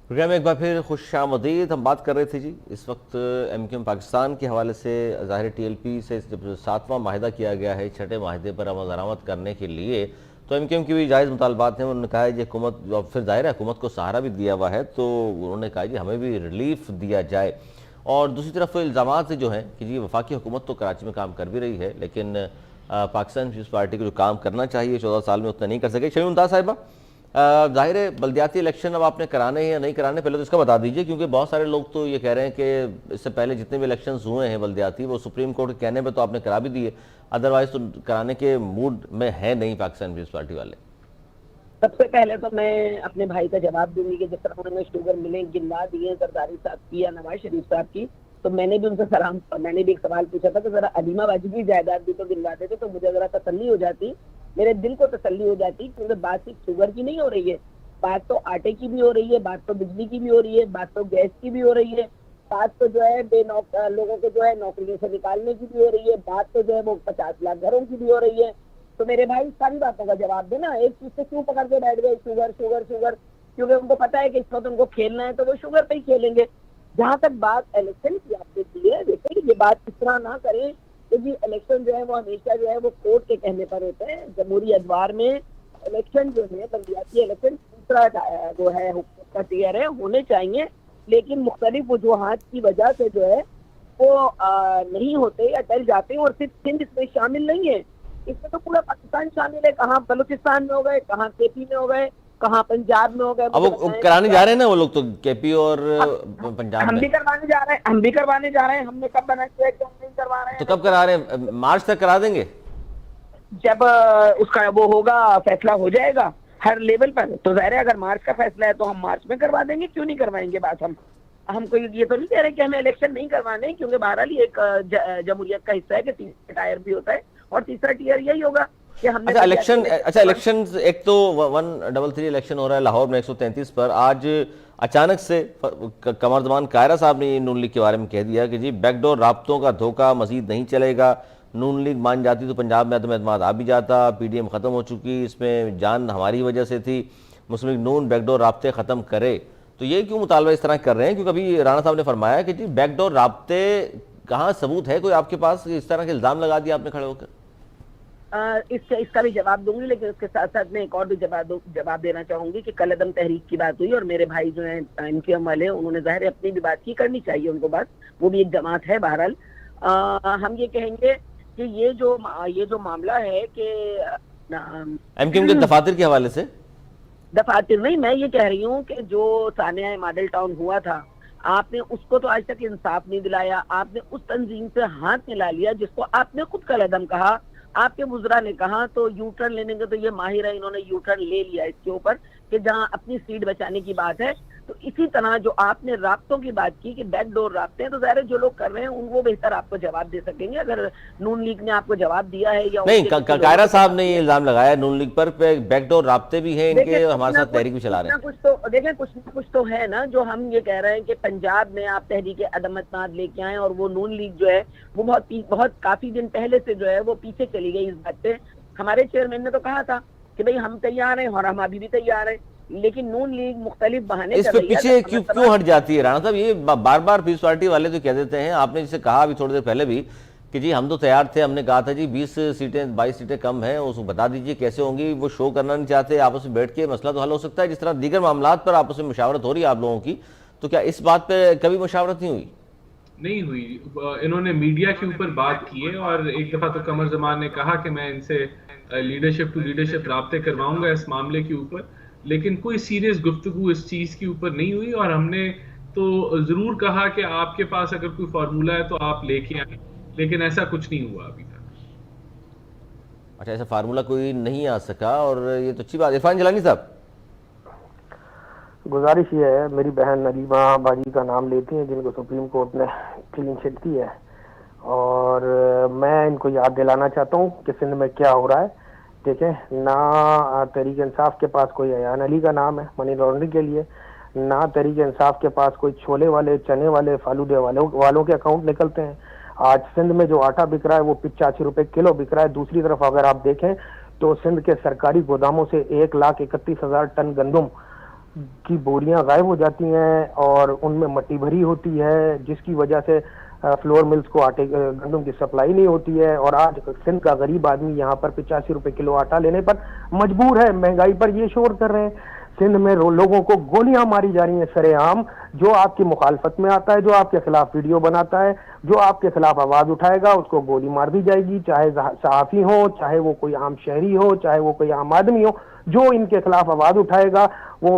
प्रोग्राम में एक बार फिर खुशामदीद। हम बात कर रहे थे जी इस वक्त MQM पाकिस्तान के हवाले से। ज़ाहिर TLP से जब 7वां माहिदा किया गया है, 6ठे माहिदे पर अमल दरामद करने के लिए, तो MQM की भी जायज़ मुतालबात हैं। उन्होंने कहा है जी हुकूमत, फिर ज़ाहिर है हुकूमत को सहारा भी दिया हुआ है, तो उन्होंने कहा जी हमें भी रिलीफ दिया जाए। और दूसरी तरफ इल्ज़ामात जो हैं कि जी वफाकी हुकूमत तो कराची में काम कर भी रही है, लेकिन पाकिस्तान पीपल्स पार्टी को जो काम करना चाहिए 14 साल में उतना नहीं कर सके। शमी मुमताज़ साहिबा, जाहिर है बल्दियाती इलेक्शन अब आपने कराने हैं या नहीं कराने, पहले तो इसका बता दीजिए, क्योंकि बहुत सारे लोग तो ये कह रहे हैं कि इससे पहले जितने भी इलेक्शंस हुए हैं बल्दियाती, वो सुप्रीम कोर्ट के कहने पे तो आपने करा भी दिए, अदरवाइज तो कराने के मूड में है नहीं पाकिस्तान पीपल्स पार्टी वाले। सबसे पहले तो मैं अपने भाई का जवाब दूंगी कि जिस तरह उन्होंने शुगर मिले गिनवा दिए जरदारी साहब की या नवाज शरीफ साहब की, तो मैंने भी उनसे मैंने भी एक सवाल पूछा था कि जरा अलीमा वाजिबी जायदाद भी तो गिनवा देते तो मुझे जरा तसल्ली हो जाती, मेरे दिल को तसल्ली हो जाती। क्योंकि बात सिर्फ शुगर की नहीं हो रही है, बात तो आटे की भी हो रही है, बात तो बिजली की भी हो रही है, बात तो गैस की भी हो रही है, बात तो जो है लोगों को जो है नौकरियों से निकालने की भी हो रही है, बात तो जो है वो 50 लाख घरों की भी हो रही है। तो मेरे भाई सारी बातों का जवाब देना, एक चीज से क्यों पकड़ के बैठ गए शुगर शुगर शुगर, क्योंकि उनको पता है कि इस वक्त उनको खेलना है तो वो शुगर पे ही खेलेंगे। जहां तक बात इलेक्शन की आपने की है, देखिए ये बात इस तरह ना करें कि जी इलेक्शन जो है वो हमेशा जो है वो कोर्ट के कहने पर होते हैं। जमहूरी अदवार में इलेक्शन जो है बल्दियाती इलेक्शन दूसरा वो है हुकूमत का टियर है, होने चाहिए, लेकिन मुख्तलिफ वजूहात की वजह से जो है वो नहीं होते या टल जाते हैं। और सिर्फ सिंध इसमें शामिल नहीं है, इसमें तो पूरा पाकिस्तान शामिल है। कहाँ बलूचिस्तान में हो गए, कहाँ KP में हो गए, कहाँ पंजाब में हो गए। अब वो कराने जा रहे हैं ना वो लोग तो KP और पंजाब हम भी करवाने जा रहे हैं, हम भी करवाने जा रहे हैं। हमने कब बना किया कि हम नहीं करवा रहे हैं? तो कब करा रहे हैं? मार्च तक करा देंगे जब उसका वो होगा, फैसला हो जाएगा हर लेवल पर। तो जाहिर है अगर मार्च का फैसला है तो हम मार्च में करवा देंगे, क्यों नहीं करवाएंगे। बात हम कोई ये तो नहीं कह रहे कि हमें इलेक्शन नहीं करवाने, क्योंकि बहरहाल ये एक जमहूरियत का हिस्सा है कि तीसरा टायर भी होता है और तीसरा टियर यही होगा कि हमने इलेक्शन एक तो 133 इलेक्शन हो रहा है लाहौर में 133 पर। आज अचानक से कमरजमान कायरा साहब ने नून लीग के बारे में कह दिया कि जी बैकडोर राब्तों का धोखा मजीद नहीं चलेगा, नून लीग मान जाती तो पंजाब में अदम एतमाद आ भी जाता, PDM ख़त्म हो चुकी, इसमें जान हमारी वजह से थी, मुस्लिम लीग नून बैकडोर राब्ते ख़त्म करे। तो ये क्यों मुतालबा इस तरह कर रहे हैं? क्योंकि अभी राणा साहब ने फरमाया कि जी बैकडोर राब्ते कहाँ सबूत है कोई आपके पास? इस तरह के इल्ज़ाम लगा दिया आपने खड़े होकर। इसका भी जवाब दूंगी, लेकिन उसके साथ साथ मैं एक और भी जवाब देना चाहूंगी कि कल अदम तहरीक की बात हुई और मेरे भाई जो हैं MQM वाले, उन्होंने जाहिर अपनी भी बात की, करनी चाहिए उनको बात, वो भी एक जमात है। बहरहाल हम ये कहेंगे कि ये जो मामला है कि MQM के दफातर के हवाले से दफातर नहीं, मैं ये कह रही हूँ कि जो सानिया मॉडल टाउन हुआ था, आपने उसको तो आज तक इंसाफ नहीं दिलाया। आपने उस तंजीम से हाथ मिला लिया जिसको आपने खुद कलअदम कहा, आपके मुजरा ने कहा, तो यू टर्न लेने के तो ये माहिर है, इन्होंने यू टर्न ले लिया इसके ऊपर कि जहां अपनी सीट बचाने की बात है। तो इसी तरह जो आपने राब्तों की बात की कि बैकडोर राब्ते हैं, तो ज़ाहिर है जो लोग कर रहे हैं उनको बेहतर आपको जवाब दे सकेंगे। अगर नून लीग ने आपको जवाब दिया है या नहीं, कायरा साहब ने ये इल्जाम लगाया नून लीग पर बैकडोर राब्ते भी हैं इनके, हमारे साथ तहरीक भी चला रहे हैं। कुछ तो देखें, कुछ तो है ना जो हम ये कह रहे हैं कि पंजाब में आप तहरीक अदम इत्तेहाद लेके आए और वो नून लीग जो है वो बहुत काफी दिन पहले से जो है वो पीछे चली गई इस बात पे। हमारे चेयरमैन ने तो कहा था कि भाई हम तैयार हैं और हम अभी भी तैयार हैं, लेकिन नून लीग मुख्तलिफ बहाने इस पे पीछे क्यों हट जाती है राणा साहब? ये बार बार पीस पार्टी वाले तो कह देते हैं, आपने जिसे कहा अभी थोड़ी देर पहले भी कि जी हम तो तैयार थे, हमने कहा था जी 20 सीटें 22 सीटें कम हैं, उसको बता दीजिए कैसे होंगी। वो शो करना नहीं चाहते, आपस में बैठ के मसला तो हल हो सकता है। जिस तरह दीगर मामलात पर आपस में मुशावरत हो रही है आप लोगों की, तो क्या इस बात पर कभी मुशावरत नहीं हुई? नहीं हुई। इन्होंने मीडिया के ऊपर बात की है और एक दफा तो कमर जमान ने कहा कि मैं इनसे लीडरशिप टू लीडरशिप राब्ते करवाऊंगा इस मामले के ऊपर, लेकिन कोई सीरियस गुफ्तगू इस चीज के ऊपर नहीं हुई। और हमने तो जरूर कहा कि आपके पास अगर कोई फार्मूला है तो आप लेके आए, लेकिन ऐसा कुछ नहीं हुआ अभी तक। अच्छा, ऐसा फार्मूला कोई नहीं आ सका, और ये तो अच्छी बात। इरफान जिलानी साहब, गुजारिश ये है, मेरी बहन नलीमा बाजी का नाम लेती हैं जिनको सुप्रीम कोर्ट ने क्लीन चिट दी है, और मैं इनको याद दिलाना चाहता हूँ कि सिंध में क्या हो रहा है। ठीक है ना, तहरीक इंसाफ के पास कोई अयान अली का नाम है मनी लॉन्ड्रिंग के लिए, ना तहरीक इंसाफ के पास कोई छोले वाले, चने वाले, फालूदे वालों के अकाउंट निकलते हैं। आज सिंध में जो आटा बिक रहा है वो 85 रुपए किलो बिक रहा है। दूसरी तरफ अगर आप देखें तो सिंध के सरकारी गोदामों से 1,31,000 टन गंदम की बोरियां गायब हो जाती हैं और उनमें मट्टी भरी होती है, जिसकी वजह से फ्लोर मिल्स को आटे गंदम की सप्लाई नहीं होती है। और आज सिंध का गरीब आदमी यहाँ पर 85 रुपए किलो आटा लेने पर मजबूर है। महंगाई पर ये शोर कर रहे हैं। सिंध में लोगों को गोलियां मारी जा रही हैं सरेआम। जो आपकी मुखालफत में आता है, जो आपके खिलाफ वीडियो बनाता है, जो आपके खिलाफ आवाज उठाएगा, उसको गोली मार दी जाएगी, चाहे सहाफी हो, चाहे वो कोई आम शहरी हो, चाहे वो कोई आम आदमी हो। जो इनके खिलाफ आवाज उठाएगा वो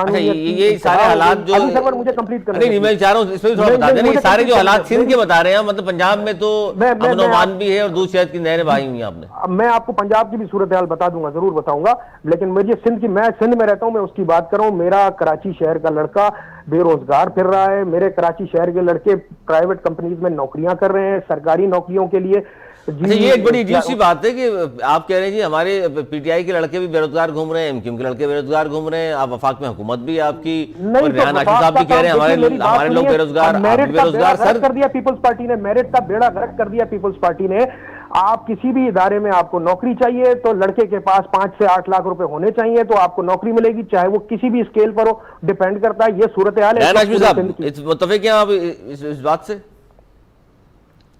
ये सारे हालात जो मुझे कंप्लीट करना नहीं, मैं चाह रहा हूँ इसमें थोड़ा बता दें। सारे जो हालात सिंध के बता रहे हैं, मतलब पंजाब में तो अमन भी है और दूध शहद की नहरें बहाई हुई आपने। मैं आपको पंजाब की भी सूरत हाल बता दूंगा, जरूर बताऊंगा, लेकिन मुझे मैं सिंध में रहता हूँ, मैं उसकी बात कर रहा हूँ। मेरा कराची शहर का लड़का बेरोजगार फिर रहा है। मेरे कराची शहर के लड़के प्राइवेट कंपनीज में नौकरियां कर रहे हैं, सरकारी नौकरियों के लिए। अच्छा, ये एक बड़ी अजीब सी बात है कि आप कह रहे हैं जी हमारे पीटीआई के लड़के भी बेरोजगार घूम रहे हैं, एमक्यूएम के लड़के बेरोजगार घूम रहे हैं, आप वफाक में हुकूमत भी आपकी, और रेहान हाशमी साहब भी कह रहे हैं हमारे लोग बेरोजगार, आप भी बेरोजगार। सर कर दिया पीपल्स पार्टी ने, मेरिट का बेड़ा गर्क कर दिया पीपल्स पार्टी ने। आप किसी भी इदारे में आपको नौकरी चाहिए तो लड़के के पास 5 से 8 लाख रुपए होने चाहिए तो आपको नौकरी मिलेगी, चाहे वो किसी भी स्केल पर हो, डिपेंड करता है। ये सूरत हाल है। रेहान हाशमी साहब मुत्तफिक हैं आप इस बात से?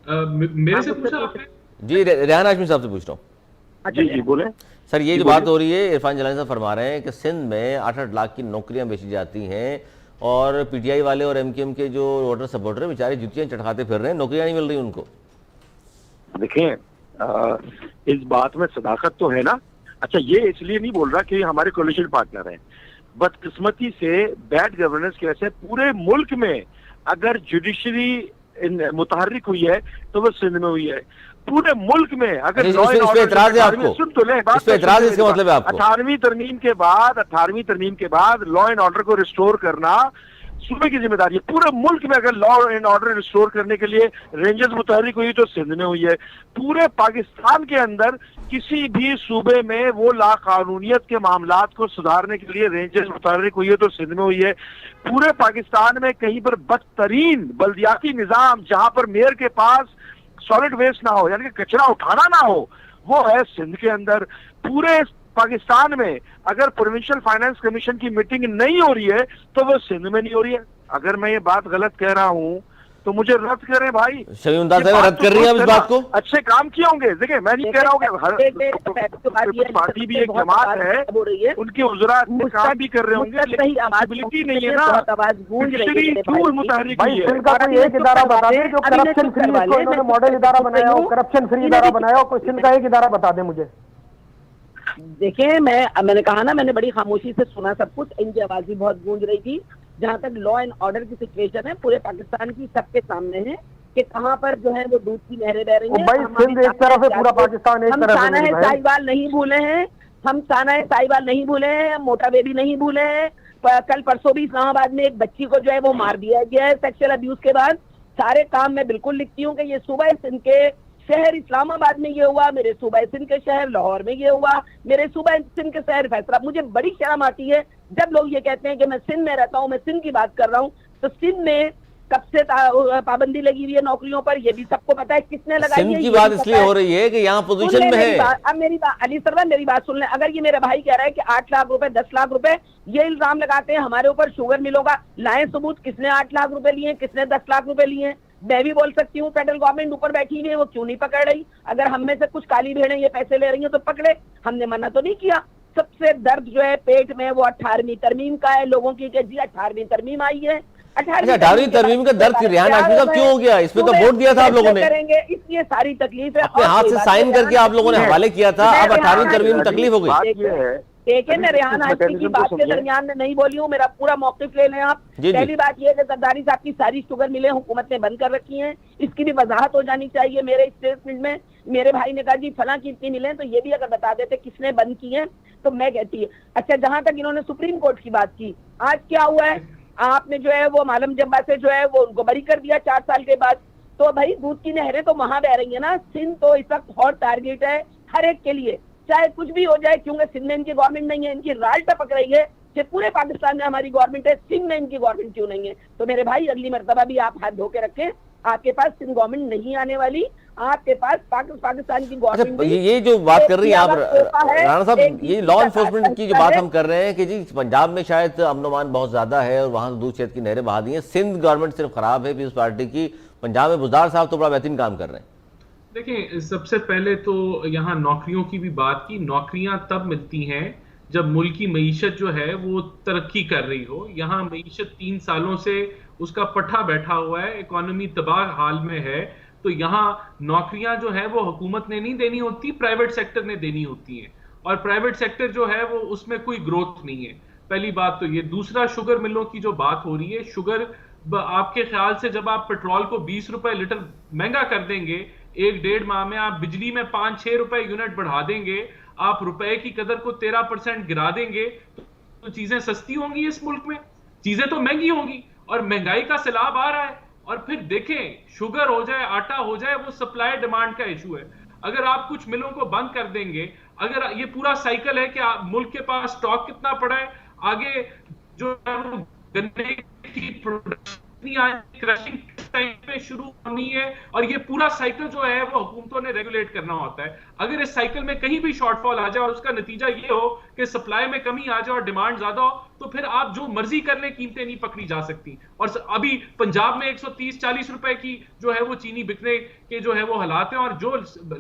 मेरे से पूछा आपने? जी, रेहान हाशमी साहब से पूछ रहा हूँ। जी बोले सर। ये जो बात हो रही है, इरफान जिलानी साहब फरमा रहे हैं कि सिंध में 8-8 लाख की नौकरियां बेची जाती हैं और पीटीआई वाले और एमक्यूएम के जो वोटर सपोर्टर हैं बेचारे जुतियां चटकाते फिर रहे हैं, नौकरियां नहीं मिल रही उनको। देखिए, इस बात में सदाकत तो है ना। अच्छा, ये इसलिए नहीं बोल रहा कि हमारे कोलिशन पार्टनर हैं। बदकिस्मती से बैड गवर्नेंस की वजह से पूरे मुल्क में अगर जुडिशरी मुतहर्रिक हुई है तो वो सिंध में हुई है। पूरे मुल्क में अगर इस पे एतराज है आपको? सुन तो ले, इस पे एतराज है, इसका मतलब है आपको 18वीं तरमीम के बाद लॉ एंड ऑर्डर को रिस्टोर करना सूबे की जिम्मेदारी है। पूरे मुल्क में अगर लॉ एंड ऑर्डर रिस्टोर करने के लिए रेंजर्स मुतहर्रिक हुई तो सिंध में हुई है। पूरे पाकिस्तान के अंदर किसी भी सूबे में वो लाकानूनियत के मामलात को सुधारने के लिए रेंजर्स मुतहर्रिक हुई है तो सिंध में हुई है। पूरे पाकिस्तान में कहीं पर बदतरीन बल्दियाती निजाम जहां पर मेयर के पास सॉलिड वेस्ट ना हो, यानी कि कचरा उठाना ना हो, वो है सिंध के अंदर। पूरे पाकिस्तान में अगर प्रोविंशियल फाइनेंस कमीशन की मीटिंग नहीं हो रही है तो वो सिंध में नहीं हो रही है। अगर मैं ये बात गलत कह रहा हूँ तो मुझे रद्द करें भाई। शमी मुमताज साहब रद्द कर रही है इस बात को। अच्छे काम किए होंगे। देखिए, मैं नहीं कह रहा हूँ कि पार्टी भी एक जमात है, उनके उजरा काम भी कर रहे होंगे, लेकिन पॉसिबिलिटी नहीं है ना। मुतहर्रिक एक इदारा बता दें जो करप्शन फ्री, इन्होंने मॉडल इदारा बनाया हो, करप्शन फ्री इदारा बनाया हो, कोई सिंध का एक इदारा बता दें मुझे। देखिए, मैंने कहा ना, मैंने बड़ी खामोशी से सुना सब कुछ, इनकी आवाज भी बहुत गूंज रही थी। जहां तक लॉ एंड ऑर्डर की सिचुएशन है, पूरे पाकिस्तान की सबके सामने है कि कहाँ पर जो है वो दूध की नहरें बह रही हैं। भाई सिंध एक तरफ है, पूरा पाकिस्तान एक तरफ है। हम साना साहिवाल नहीं भूले हैं, हम साना साहिवाल नहीं भूले हैं, मोटा बेबी नहीं भूले हैं। कल परसों भी इस्लामाबाद में एक बच्ची को जो है वो मार दिया गया है सेक्सुअल अब्यूज के बाद। सारे काम मैं बिल्कुल लिखती हूँ कि ये सूबा सिंध के शहर इस्लामाबाद में ये हुआ, मेरे सूबा सिंध के शहर लाहौर में ये हुआ, मेरे सूबा सिंध के शहर फैसला। मुझे बड़ी शर्म आती है जब लोग ये कहते हैं कि मैं सिंध में रहता हूँ, मैं सिंध की बात कर रहा हूँ। तो सिंध में कब से पाबंदी लगी हुई है नौकरियों पर, ये भी सबको पता है। किसने लगाई है? सिंध की बात इसलिए हो रही है कि यहाँ पोजीशन में है। अब मेरी बात अली सरवर, मेरी बात सुन ले। अगर ये मेरा भाई कह रहा है कि 8 लाख रुपए 10 लाख रुपए ये इल्जाम लगाते हैं हमारे ऊपर शुगर मिलों का, लाएं सबूत, किसने 8 लाख रुपए लिए, किसने 10 लाख रुपए लिए। मैं भी बोल सकती हूँ फेडरल गवर्नमेंट ऊपर बैठी हुई है, वो क्यों नहीं पकड़ रही? अगर हम में से कुछ काली भेड़ें ये पैसे ले रही हैं तो पकड़े, हमने मना तो नहीं किया। सबसे दर्द जो है पेट में वो 18वीं तरमीम का है लोगों की, कि जी 18वीं तरमीम आई है। 18वीं तरमीम का दर्द रेहान हाशमी साहब क्यों हो गया? इसमें तो वोट दिया था आप लोगों ने, करेंगे इसलिए सारी तकलीफ है, अपने हाथ से साइन करके आप लोगों ने हवाले किया था। अब 18वीं तरमीम में तकलीफ हो गई। देखिए, मैं रेहान हाशमी की बात के दरमियान में नहीं बोली हूँ, मेरा पूरा मौक़िफ़ ले लें आप। पहली बात यह है कि जरदारी साहब की सारी शुगर मिलें हुकूमत ने बंद कर रखी हैं, इसकी भी वजाहत हो जानी चाहिए। मेरे स्टेटमेंट में मेरे भाई ने कहा जी फलां की इतनी मिलें, तो ये भी अगर बता देते किसने बंद की है तो मैं कहती है। अच्छा, जहां तक इन्होंने सुप्रीम कोर्ट की बात की, आज क्या हुआ है? आपने जो है वो मालम जब्बा से जो है वो उनको बरी कर दिया 4 साल के बाद। तो भाई दूध की नहरें तो वहां बह रही है ना। सिंध तो इस वक्त हॉट टारगेट है हर एक के लिए, चाहे कुछ भी हो जाए, क्योंकि सिंध में इनकी गवर्नमेंट नहीं है, इनकी राज टपक रही है कि पूरे पाकिस्तान में हमारी गवर्नमेंट है, सिंध में इनकी गवर्नमेंट क्यों नहीं है? तो मेरे भाई अगली मर्तबा भी आप हाथ धो के रखें, आपके पास सिंध गवर्नमेंट नहीं आने वाली, आपके पास पाकिस्तान की गवर्नमेंट। ये जो बात कर रही हैं आप राणा साहब, ये लॉ एनफोर्समेंट की जो बात हम कर रहे हैं कि जी पंजाब में शायद अमन बहुत ज्यादा है और वहां दूध शहद की नहरें बहा दी हैं, सिंध गवर्नमेंट सिर्फ खराब है पीपल्स पार्टी की, पंजाब में बुज़दार साहब तो बड़ा बेहतरीन काम कर रहे हैं। देखिए, सबसे पहले तो यहाँ नौकरियों की भी बात की। नौकरियां तब मिलती हैं जब मुल्क की मईशत जो है वो तरक्की कर रही हो। यहाँ मईशत 3 सालों से उसका पट्टा बैठा हुआ है, इकोनॉमी तबाह हाल में है। तो यहाँ नौकरियां जो है वो हुकूमत ने नहीं देनी होती, प्राइवेट सेक्टर ने देनी होती हैं। और प्राइवेट सेक्टर जो है वो उसमें कोई ग्रोथ नहीं है। पहली बात तो ये। दूसरा, शुगर मिलों की जो बात हो रही है, शुगर आपके ख्याल से जब आप पेट्रोल को 20 रुपए लीटर महंगा कर देंगे, 1-1.5 माह में आप बिजली में 5-6 रुपए यूनिट बढ़ा देंगे, आप रुपए की कदर को 13% गिरा देंगे, तो चीजें सस्ती होंगी इस मुल्क में? चीजें तो महंगी होंगी और महंगाई का सैलाब आ रहा है। और फिर देखें, शुगर हो जाए, आटा हो जाए, वो सप्लाई डिमांड का इशू है। अगर आप कुछ मिलों को बंद कर देंगे, अगर ये पूरा साइकिल है कि मुल्क के पास स्टॉक कितना पड़ा है, आगे जो है वो गन्ने की प्रोडक्शन क्रशिंग टाइम पे शुरू होनी है, और ये पूरा साइकिल जो है वो हुकूमतों ने रेगुलेट करना होता है। अगर इस साइकिल में कहीं भी शॉर्टफॉल आ जाए और उसका नतीजा ये हो कि सप्लाई में कमी आ जाए और डिमांड ज्यादा हो, तो फिर आप जो मर्जी कर ले, कीमतें नहीं पकड़ी जा सकती। और अभी पंजाब में 130-140 रुपए की जो है वो चीनी बिकने के जो है वो हालात हैं। और जो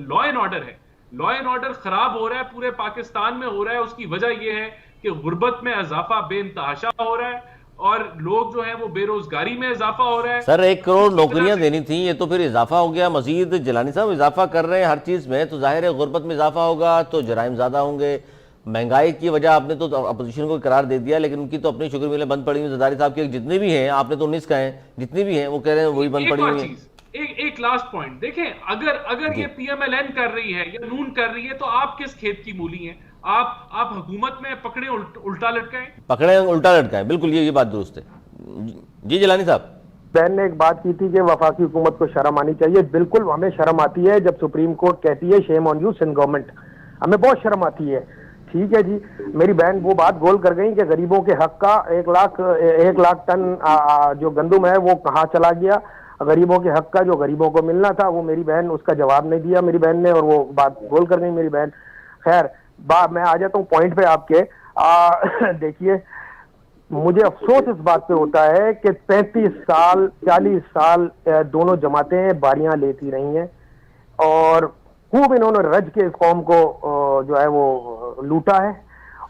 लॉ एंड ऑर्डर है, लॉ एंड ऑर्डर खराब हो रहा है, पूरे पाकिस्तान में हो रहा है। उसकी वजह यह है कि गुर्बत में इजाफा बेइंतहाशा हो रहा है और लोग जो है वो बेरोजगारी में इजाफा हो रहा है। सर 1 करोड़ नौकरियां देनी थी, ये तो फिर इजाफा हो गया मजीद। जिलानी साहब इजाफा कर रहे हैं हर चीज में, तो जाहिर है गुर्बत में इजाफा होगा तो जराइम ज्यादा होंगे। महंगाई की वजह आपने तो अपोजिशन को करार दे दिया, लेकिन उनकी तो अपनी शुगर मिलें बंद पड़ी हुई। जरदारी साहब के जितने भी हैं, आपने तो 19 का है, जितनी भी हैं वो कह रहे हैं वही बंद पड़ी हुई है। एक लास्ट पॉइंट देखें, अगर ये PMLN कर रही है या नून कर रही है, तो आप किस खेत की मूली हैं? आप हुकूमत में पकड़े उल्टा लटकाएं। बिल्कुल ये बात दुरुस्त है जी। जिलानी साहब, बहन ने एक बात की थी कि वफाकी हुकूमत को शर्म आनी चाहिए। बिल्कुल हमें शर्म आती है जब सुप्रीम कोर्ट कहती है shame on you Sindh government, हमें बहुत शर्म आती है। ठीक है जी, मेरी बहन वो बात गोल कर गई कि गरीबों के हक का 1 लाख टन जो गंदुम है वो कहाँ चला गया, गरीबों के हक का जो गरीबों को मिलना था, वो मेरी बहन उसका जवाब नहीं दिया मेरी बहन ने, और वो बात गोल कर गई मेरी बहन। खैर मैं आ जाता हूँ पॉइंट पे आपके। देखिए, मुझे अफसोस इस बात पे होता है कि 35 साल 40 साल दोनों जमातें बारियां लेती रही हैं और खूब इन्होंने रज के इस कौम को जो है वो लूटा है।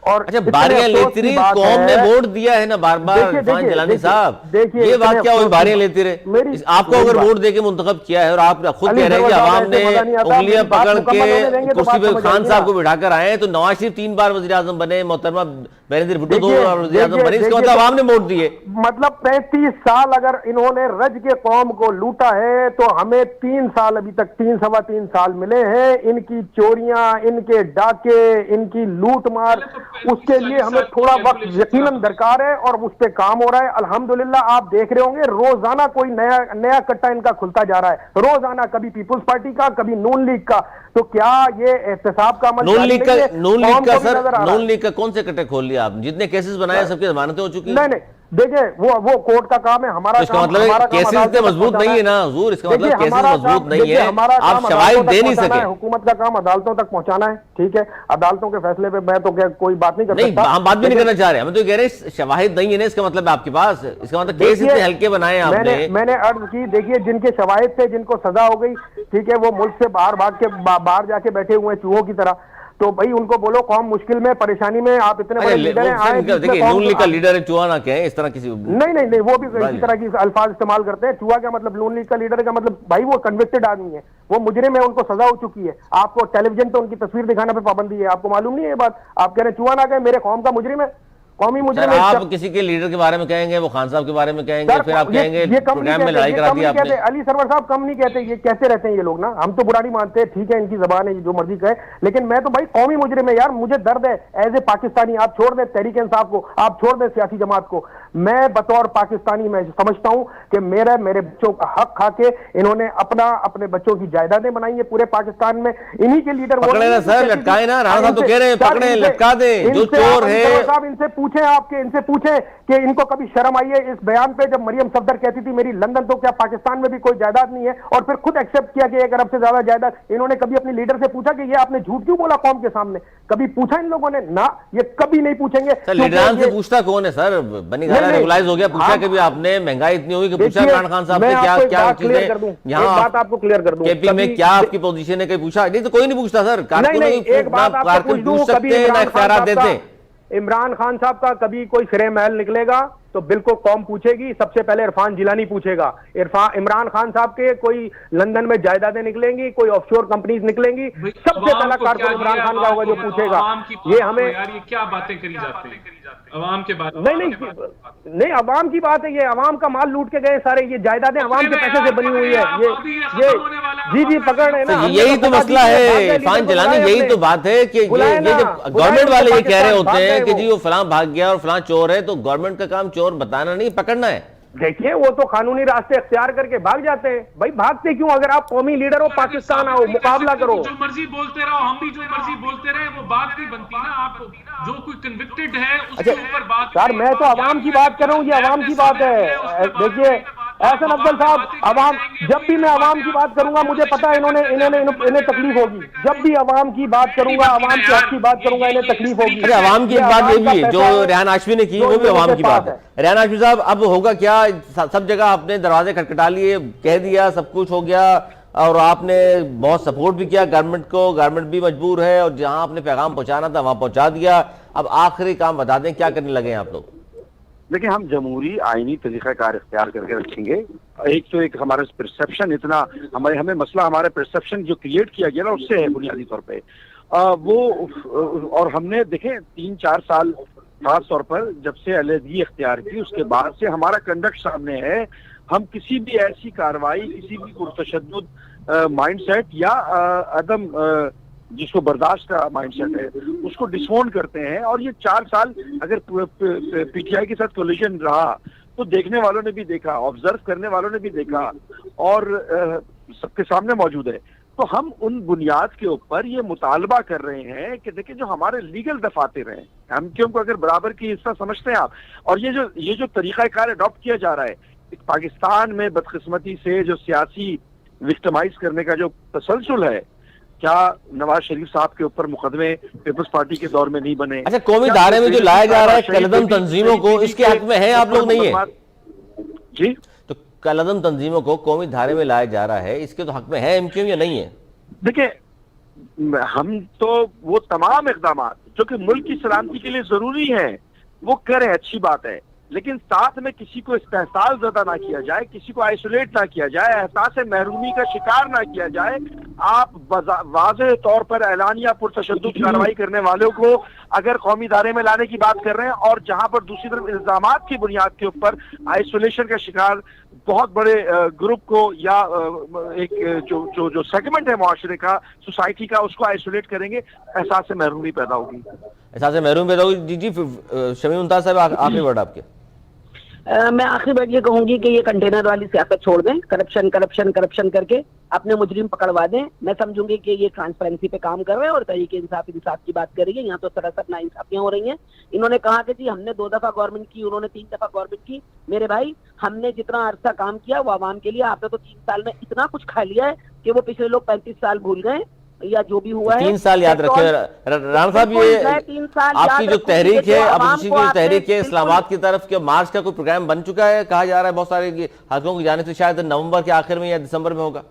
और अच्छा, बारियां लेती रही, कौम ने वोट दिया है ना बार बार। इरफान जिलानी साहब, ये बात क्या हुई, बारियां लेती रहे? आपको अगर वोट देके मुंतखब किया है और आप खुद कह रहे हैं कि आवाम ने उंगलियां पकड़ के कुर्सी पे खान साहब को बिठाकर आए, तो नवाज शरीफ 3 बार वज़ीर आज़म बने, मोहतरमा बेनज़ीर भुट्टो 2 बार वज़ीर आज़म बने, इसका मतलब आवाम ने वोट दिए। मतलब 35 साल अगर इन्होंने रज के कौम को लूटा है तो हमें 3 साल, अभी तक 3-3.25 साल मिले हैं। इनकी चोरियां, इनके डाके, इनकी लूट मार, उसके लिए हमें थोड़ा वक्त यकीनन दरकार है और उस पर काम हो रहा है। अल्हम्दुलिल्लाह आप देख रहे होंगे रोजाना कोई नया कट्टा इनका खुलता जा रहा है, रोजाना, कभी पीपुल्स पार्टी का, कभी नून लीग का। तो क्या ये एहतसाब का नून लीग का सर, नून लीग का कौन से कट्टे खोल लिया आप? जितने केसेस बनाए सबकी जमानतें हो चुकी हैं। नहीं, देखिए वो कोर्ट का काम है, हमारा तो इसका मतलब केसेस इतने मजबूत नहीं है ना हुजूर, इसका मतलब केसेस मजबूत नहीं है, आप शवाहिद दे नहीं सके। हुकूमत का काम अदालतों तक पहुंचाना है, ठीक है, अदालतों के फैसले पे मैं तो क्या कोई बात नहीं कर सकता। हम बात भी नहीं करना चाह रहे, हम तो कह रहे हैं शवाहिद नहीं है ना, इसका मतलब आपके पास, इसका मतलब केस इतने हल्के बनाए आपने। मैंने अर्ज की, देखिए जिनके शवाहिद थे, जिनको सजा हो गई, ठीक है, वो मुल्क से बाहर जाके बैठे हुए चूहों की तरह, तो भाई उनको बोलो कौम मुश्किल में, परेशानी में, आप इतने बड़े लीडर हैं, देखिए नून लीग का लीडर है, चूहा ना कहें इस तरह किसी। नहीं, वो भी इसी तरह की अल्फाज इस्तेमाल करते हैं। चूहा का मतलब नून लीग का लीडर का मतलब भाई वो कन्विक्टेड आदमी है, वो मुजरिम है, उनको सजा हो चुकी है। आपको टेलीविजन पे उनकी तस्वीर दिखाने पे पाबंदी है, आपको मालूम नहीं है ये बात? आप कह रहे चूहा ना कहे, मेरे कौम का मुजरिम है, कौमी मुजरिम है। आप किसी के लीडर के बारे में कहेंगे, वो खान साहब के बारे में कहेंगे, फिर आप कहेंगे प्रोग्राम में लड़ाई करा दी आपने। अली सरवर साहब कम नहीं कहते, ये कैसे रहते हैं ये लोग ना, हम तो बुरा नहीं मानते, ठीक है, इनकी जबान है, जो मर्जी कहे, लेकिन मैं तो भाई कौमी मुजरिम है यार, मुझे दर्द है एज ए पाकिस्तानी। आप छोड़ दें तहरीक इंसाफ को, आप छोड़ दें सियासी जमात को, मैं बतौर पाकिस्तानी मैं समझता हूं कि मेरे बच्चों का हक खा के इन्होंने अपने बच्चों की जायदादें बनाई है पूरे पाकिस्तान में, इन्हीं के लीडर। पकड़े ना सर, लटकाए ना, राणा साहब तो कह रहे हैं पकड़े, लटका दे जो चोर है। साहब इनसे पूछे, इनसे पूछे कि इनको कभी शर्म आई है इस बयान पे, जब मरियम सफदर कहती थी मेरी लंदन, तो क्या पाकिस्तान में भी कोई जायदाद नहीं है? और फिर खुद एक्सेप्ट किया कि 1 अरब से ज्यादा जायदाद। इन्होंने कभी अपनी लीडर से पूछा कि ये आपने झूठ क्यों बोला कौम के सामने? कभी पूछा इन लोगों ने? ना, ये कभी नहीं पूछेंगे। लीडरान से पूछता कौन है सर? बनी रेगुलाइज हो गया, पूछा कभी आपने? महंगाई इतनी होगी कि पूछा इमरान खान साहब से क्या चीजें, यहाँ बात आपको क्लियर कर दूं, केपी में क्या आपकी पोजीशन है, कहीं पूछा? नहीं तो कोई नहीं पूछता सर, कारकुन पूछ सकते हैं ना इख्तियारात देते हैं। इमरान खान साहब का कभी कोई सिरे महल निकलेगा तो बिल्कुल कौम पूछेगी, सबसे पहले इरफान जिलानी पूछेगा। इमरान खान साहब के कोई लंदन में जायदादें निकलेंगी, कोई ऑफशोर कंपनीज निकलेंगी, सबसे पहला कारकुन इमरान खान का होगा जो पूछेगा। ये हमें यार ये क्या बातें करी जाती हैं अवाम के बात? नहीं, अवाम की बात है, ये अवाम का माल लूट के गए सारे, ये जायदादें अवाम के पैसे से बनी हुई है। ये जी पकड़ रहे हैं ना, यही तो मसला है इरफान जिलानी, यही तो बात है कि ये जब गवर्नमेंट वाले ये कह रहे होते हैं कि जी वो फलां भाग गया और फलां चोर है, तो गवर्नमेंट का काम चोर बताना नहीं, पकड़ना है। देखिए वो तो कानूनी रास्ते अख्तियार करके भाग जाते हैं। भाई भागते क्यों? अगर आप कौमी लीडर हो, पाकिस्तान आओ, मुकाबला करो। जो मर्जी बोलते रहो, हम भी जो मर्जी बोलते रहे, वो बात नहीं बनती ना। आप जो कोई कन्विक्टेड है उसके ऊपर बात। सर मैं तो अवाम की बात कर रहा हूँ, ये अवाम की बात है। देखिए एहसन अफजल साहब, अवाम, जब भी मैं अवाम की बात करूंगा, मुझे पता है इन्हें तकलीफ होगी। जब भी अवाम की बात करूंगा, अवाम के हक की बात करूंगा, इन्हें तकलीफ होगी। अरे अवाम की बात ये भी है जो रेहान हाशमी ने की, वो भी अवाम की बात है। रेहान हाशमी साहब, अब होगा क्या? सब जगह आपने दरवाजे खटखटा लिए, कह दिया, सब कुछ हो गया, और आपने बहुत सपोर्ट भी किया गवर्नमेंट को, गवर्नमेंट भी मजबूर है, और जहां आपने पैगाम पहुंचाना था वहां पहुंचा दिया। अब आखिरी काम बता दें, क्या करने लगे हैं आप लोग? देखिए, हम जमहूरी आईनी तरीक़ाकार इख्तियार करके रखेंगे। एक हमारा परसेप्शन इतना हमें मसला हमारा परसेप्शन जो क्रिएट किया गया ना, उससे है बुनियादी तौर पे वो। और हमने देखें 3-4 साल खास तौर पर जब से अलहदगी इख्तियार की, उसके बाद से हमारा कंडक्ट सामने है। हम किसी भी ऐसी कार्रवाई, किसी भी पुरतशद्दुद माइंडसेट या अदम जिसको बर्दाश्त का माइंडसेट है, उसको डिसोन करते हैं। और ये 4 साल अगर पीटीआई के साथ कोलिशन रहा तो देखने वालों ने भी देखा, ऑब्जर्व करने वालों ने भी देखा, और सबके सामने मौजूद है। तो हम उन बुनियाद के ऊपर ये मुतालबा कर रहे हैं कि देखिए जो हमारे लीगल दफातर हैं, हम क्यों अगर बराबर की हिस्सा समझते हैं आप, और ये जो तरीक़ाकार अडॉप्ट किया जा रहा है पाकिस्तान में, बदकिस्मती से जो सियासी विक्टिमाइज करने का जो तसलसल है, क्या नवाज शरीफ साहब के ऊपर मुकदमे पीपल्स पार्टी के दौर में नहीं बने? अच्छा, कौमी धारे में जो लाया जा रहा है कलदम तंजीमों को, इसके हक में है आप लोग? नहीं है जी, तो कलदम तंजीमों को कौमी धारे में लाया जा रहा है, इसके तो हक में है एमक्यू या नहीं है? देखिए, हम तो वो तमाम इक़दाम जो कि मुल्क की सलामती के लिए जरूरी हैं वो करें, अच्छी बात है, लेकिन साथ में किसी को इस्तेहसाल ज़्यादा ना किया जाए, किसी को आइसोलेट ना किया जाए, एहसास महरूमी का शिकार ना किया जाए। आप वाज़ेह तौर पर ऐलानिया पुरतशद्दुद कार्रवाई करने वालों को अगर कौमी दायरे में लाने की बात कर रहे हैं, और जहां पर दूसरी तरफ इल्जामात की बुनियाद के ऊपर आइसोलेशन का शिकार बहुत बड़े ग्रुप को या एक जो सेगमेंट है मुआशरे का, सोसाइटी का, उसको आइसोलेट करेंगे, एहसास महरूमी पैदा होगी। एहसास महरूमी पैदा होगी। जी शमीम मुमताज साहब, आखिरी वर्ड आपके। मैं आखिरी बात ये कहूंगी कि ये कंटेनर वाली सियासत छोड़ दें, करप्शन करप्शन करप्शन करके अपने मुजरिम पकड़वा दें। मैं समझूंगी कि ये ट्रांसपेरेंसी पे काम कर रहे हैं और तरीके इंसाफ की बात कर रही है। यहाँ तो सरासर नाइंसाफियां हो रही हैं। इन्होंने कहा कि जी हमने 2 दफा गवर्नमेंट की, उन्होंने 3 दफा गवर्नमेंट की। मेरे भाई, हमने जितना अरसा काम किया वो आवाम के लिए, आपने तो 3 साल में इतना कुछ खा लिया है कि वो पिछले लोग 35 साल भूल गए या जो भी हुआ है। 3 साल याद रखे राणा साहब। ये आपकी जो तहरीक है, अपोजिशन की जो तहरीक है इस्लामाबाद की तरफ के मार्च का कोई प्रोग्राम बन चुका है? कहा जा रहा है बहुत सारे हलकों की जाने से शायद नवंबर के आखिर में या दिसंबर में होगा।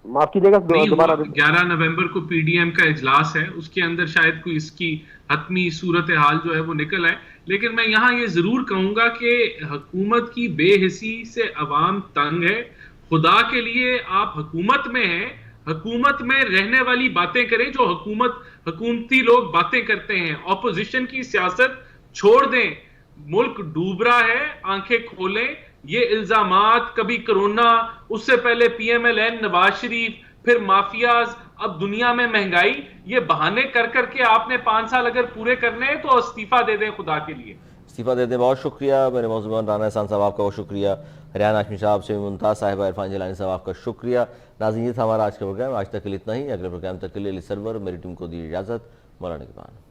माफ कीजिएगा, दोबारा 11 नवंबर को पीडीएम का इजलास है, उसके अंदर शायद कोई इसकी हतमी सूरत हाल जो है वो निकल आए। लेकिन मैं यहाँ ये जरूर कहूंगा कि हुकूमत की बेहिसी से अवाम तंग है। खुदा के लिए आप हुकूमत में हैं, हुकूमत में रहने वाली बातें करें जो हुकूमती लोग बातें करते हैं। ऑपोजिशन की सियासत छोड़ दें। मुल्क डूब रहा है, आंखें खोलें। ये इल्जामात, कभी कोरोना, उससे पहले पीएमएलएन, नवाज शरीफ, फिर माफियाज, अब दुनिया में महंगाई, ये बहाने कर करके आपने 5 साल अगर पूरे करने हैं तो इस्तीफा दे दें खुदा के लिए। इस्तीफा दे दें। बहुत शुक्रिया मेरे मौजूद राना एहसान साहब, आपका बहुत शुक्रिया। हरियाणा हाशमी साहब से मुमताज साहिबा, इरफान जिलानी साहब, आपका शुक्रिया। नाज़रीन, ये था हमारा आज का प्रोग्राम। आज तक के लिए इतना ही। अगले प्रोग्राम तक के लिए सरवर मेरी टीम को दी इजाज़त। मौलाना के बाद।